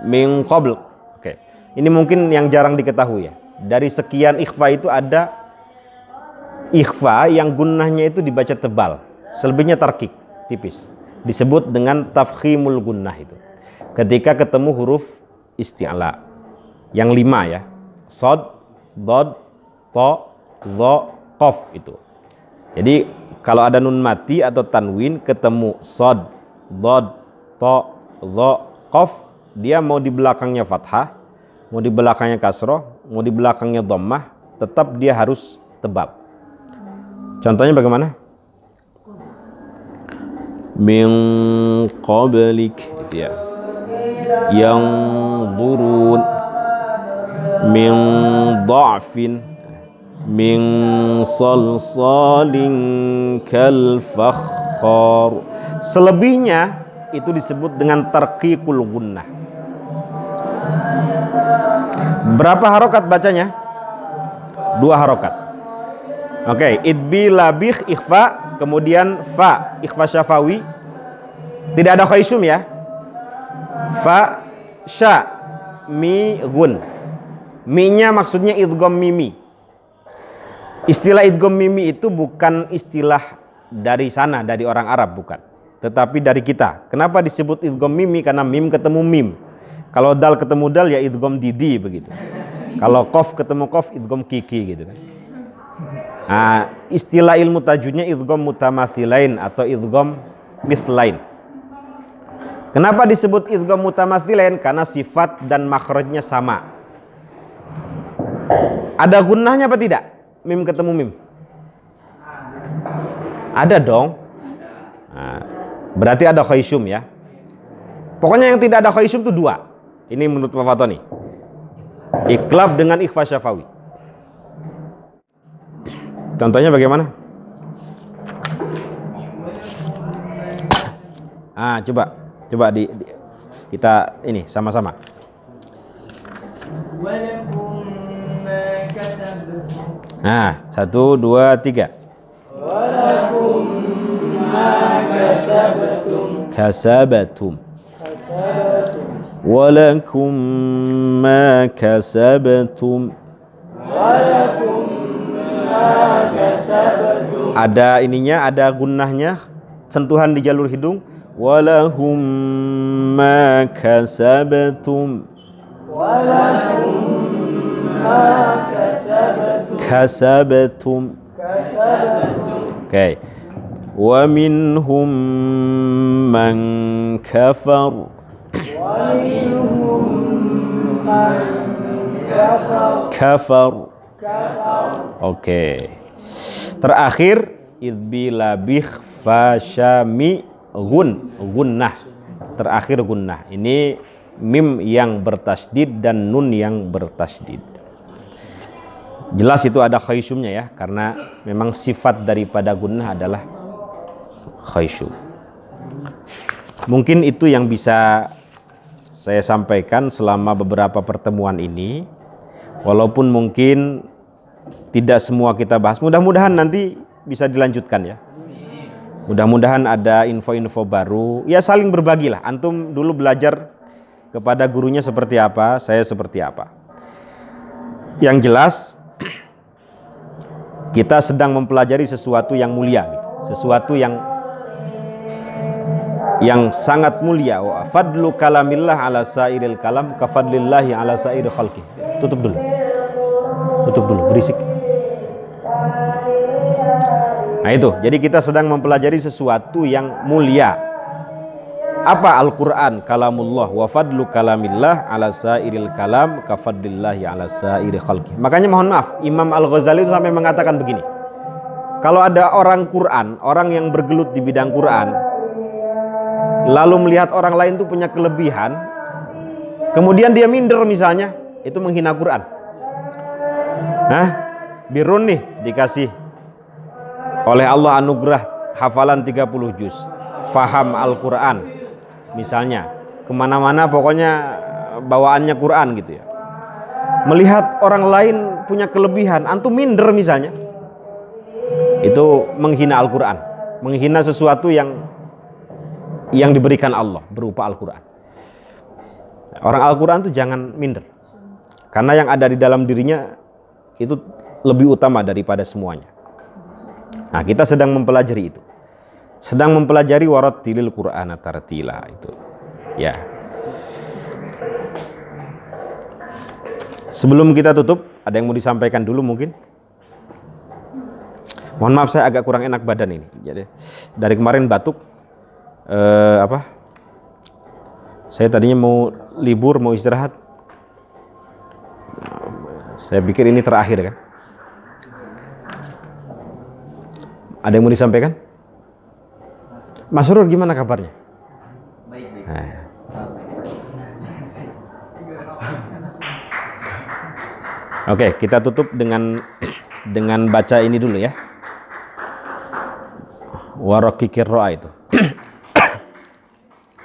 Min qabl. Oke. Ini mungkin yang jarang diketahui ya. Dari sekian ikhfa itu ada ikhfa yang gunnahnya itu dibaca tebal, selebihnya tarkik, tipis. Disebut dengan tafkhimul gunnah itu. Ketika ketemu huruf isti'la yang 5 ya, sod, dod, to, dho, qaf itu. Jadi kalau ada nun mati atau tanwin ketemu sod, dod, to, dho, qaf, dia mau di belakangnya fathah, mau di belakangnya kasroh, mau di belakangnya dhammah, tetap dia harus tebal. Contohnya bagaimana? Min qablik ya, yang burun, min dha'fin, min salsalin kal fakhar. Selebihnya itu disebut dengan tarqiqul gunnah. Berapa harokat bacanya? 2 harokat. Oke, idbila bi ikhfa, kemudian fa ikhfa syafawi, tidak ada khaysum ya. Fa sya mi gun. Mi-nya maksudnya idgham mimi. Istilah idgham mimi itu bukan istilah dari sana, dari orang Arab, bukan, tetapi dari kita. Kenapa disebut idgham mimi? Karena mim ketemu mim. Kalau dal ketemu dal ya idgham didi begitu. Kalau qaf ketemu qaf idgham kiki gitu kan. Nah, istilah ilmu tajwidnya idgham mutamatsilain atau idgham mithlain. Kenapa disebut idgham mutamatsilain? Karena sifat dan makhrajnya sama. Ada gunnahnya apa tidak? Mim ketemu mim. Ada dong. Nah, berarti ada khaysum ya. Pokoknya yang tidak ada khaysum itu 2. Ini menurut Pak Fatoni. Iklab dengan ikhfa syafawi. Contohnya bagaimana? Coba kita ini sama-sama. Nah, 1, 2, 3. Walakum ma kasabatum. Walakum ma kasabatum. Ada ininya, ada gunnahnya, sentuhan di jalur hidung. Walahum ma kasabatum. Walahum ma kasabatum. Oke. Wa minhum man kafar. Wa minhum man kafar. Oke. Terakhir idbila bi fasyami gunnah. Terakhir gunnah. Ini mim yang bertasdid dan nun yang bertasdid. Jelas itu ada khaysumnya ya, karena memang sifat daripada gunnah adalah khaysum. Mungkin itu yang bisa saya sampaikan selama beberapa pertemuan ini. Walaupun mungkin tidak semua kita bahas. Mudah-mudahan nanti bisa dilanjutkan ya. Mudah-mudahan ada info-info baru. Ya saling berbagilah. Antum dulu belajar kepada gurunya seperti apa, saya seperti apa. Yang jelas kita sedang mempelajari sesuatu yang mulia, sesuatu yang sangat mulia. Wa fadlu kalamillah ala sairil kalam kafadlillahi ala sairil khalqi. Tutup dulu, berisik. Nah itu, jadi kita sedang mempelajari sesuatu yang mulia. Apa Al-Quran? Kalamullah. Wa fadlu kalamillah ala sairil kalam kafadlillahi ala sairil khalqi. Makanya mohon maaf, Imam Al-Ghazali itu sampai mengatakan begini. Kalau ada orang Quran, orang yang bergelut di bidang Quran, lalu melihat orang lain itu punya kelebihan, kemudian dia minder misalnya, itu menghina Quran. Nah, Birun nih dikasih oleh Allah anugerah hafalan 30 juz, faham Al-Quran misalnya, kemana-mana pokoknya bawaannya Quran gitu ya. Melihat orang lain punya kelebihan, antum minder misalnya, itu menghina Al-Quran, menghina sesuatu yang diberikan Allah berupa Al-Quran. Orang Al-Quran itu jangan minder, karena yang ada di dalam dirinya itu lebih utama daripada semuanya. Nah, kita sedang mempelajari itu, sedang mempelajari warattilil Qur'ana tartila itu ya. Sebelum kita tutup, ada yang mau disampaikan dulu mungkin? Mohon maaf, saya agak kurang enak badan ini. Jadi dari kemarin batuk. Saya tadinya mau libur, mau istirahat. Saya pikir ini terakhir kan. Ada yang mau disampaikan? Mas Surur gimana kabarnya? Baik. Oke, kita tutup dengan baca ini dulu ya. Warakikir ro'a itu.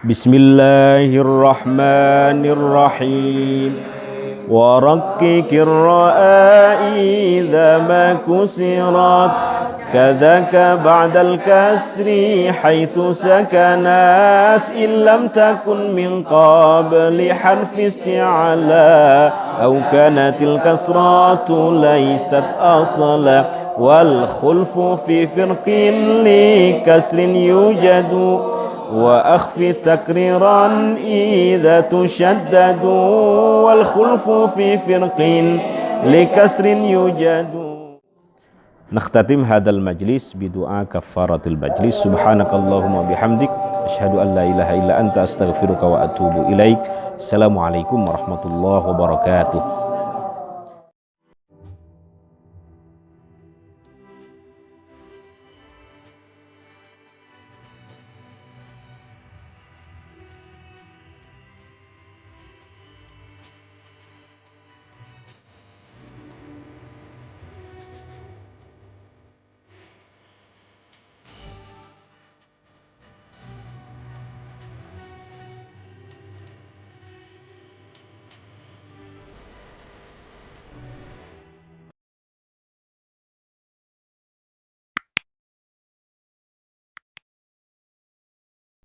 Bismillahirrahmanirrahim. Warakikir ro'a idza ma kusirat kadaka ba'dal kasri haitsu sakanat illam takun min qabli harfi isti'ala aw kanatil kasratu laysat asla wal khulfu fi firqin li kasrin yujadu wa akhfi takriran idza tushaddadu wal khulfu fi firqin li kasrin yujadu. Nakhtatim hadzal majlis bi du'a kaffaratil majlis. Subhanakallahumma bihamdik asyhadu an la ilaha illa anta astaghfiruka wa atubu ilaik. Assalamualaikum warahmatullahi wabarakatuh.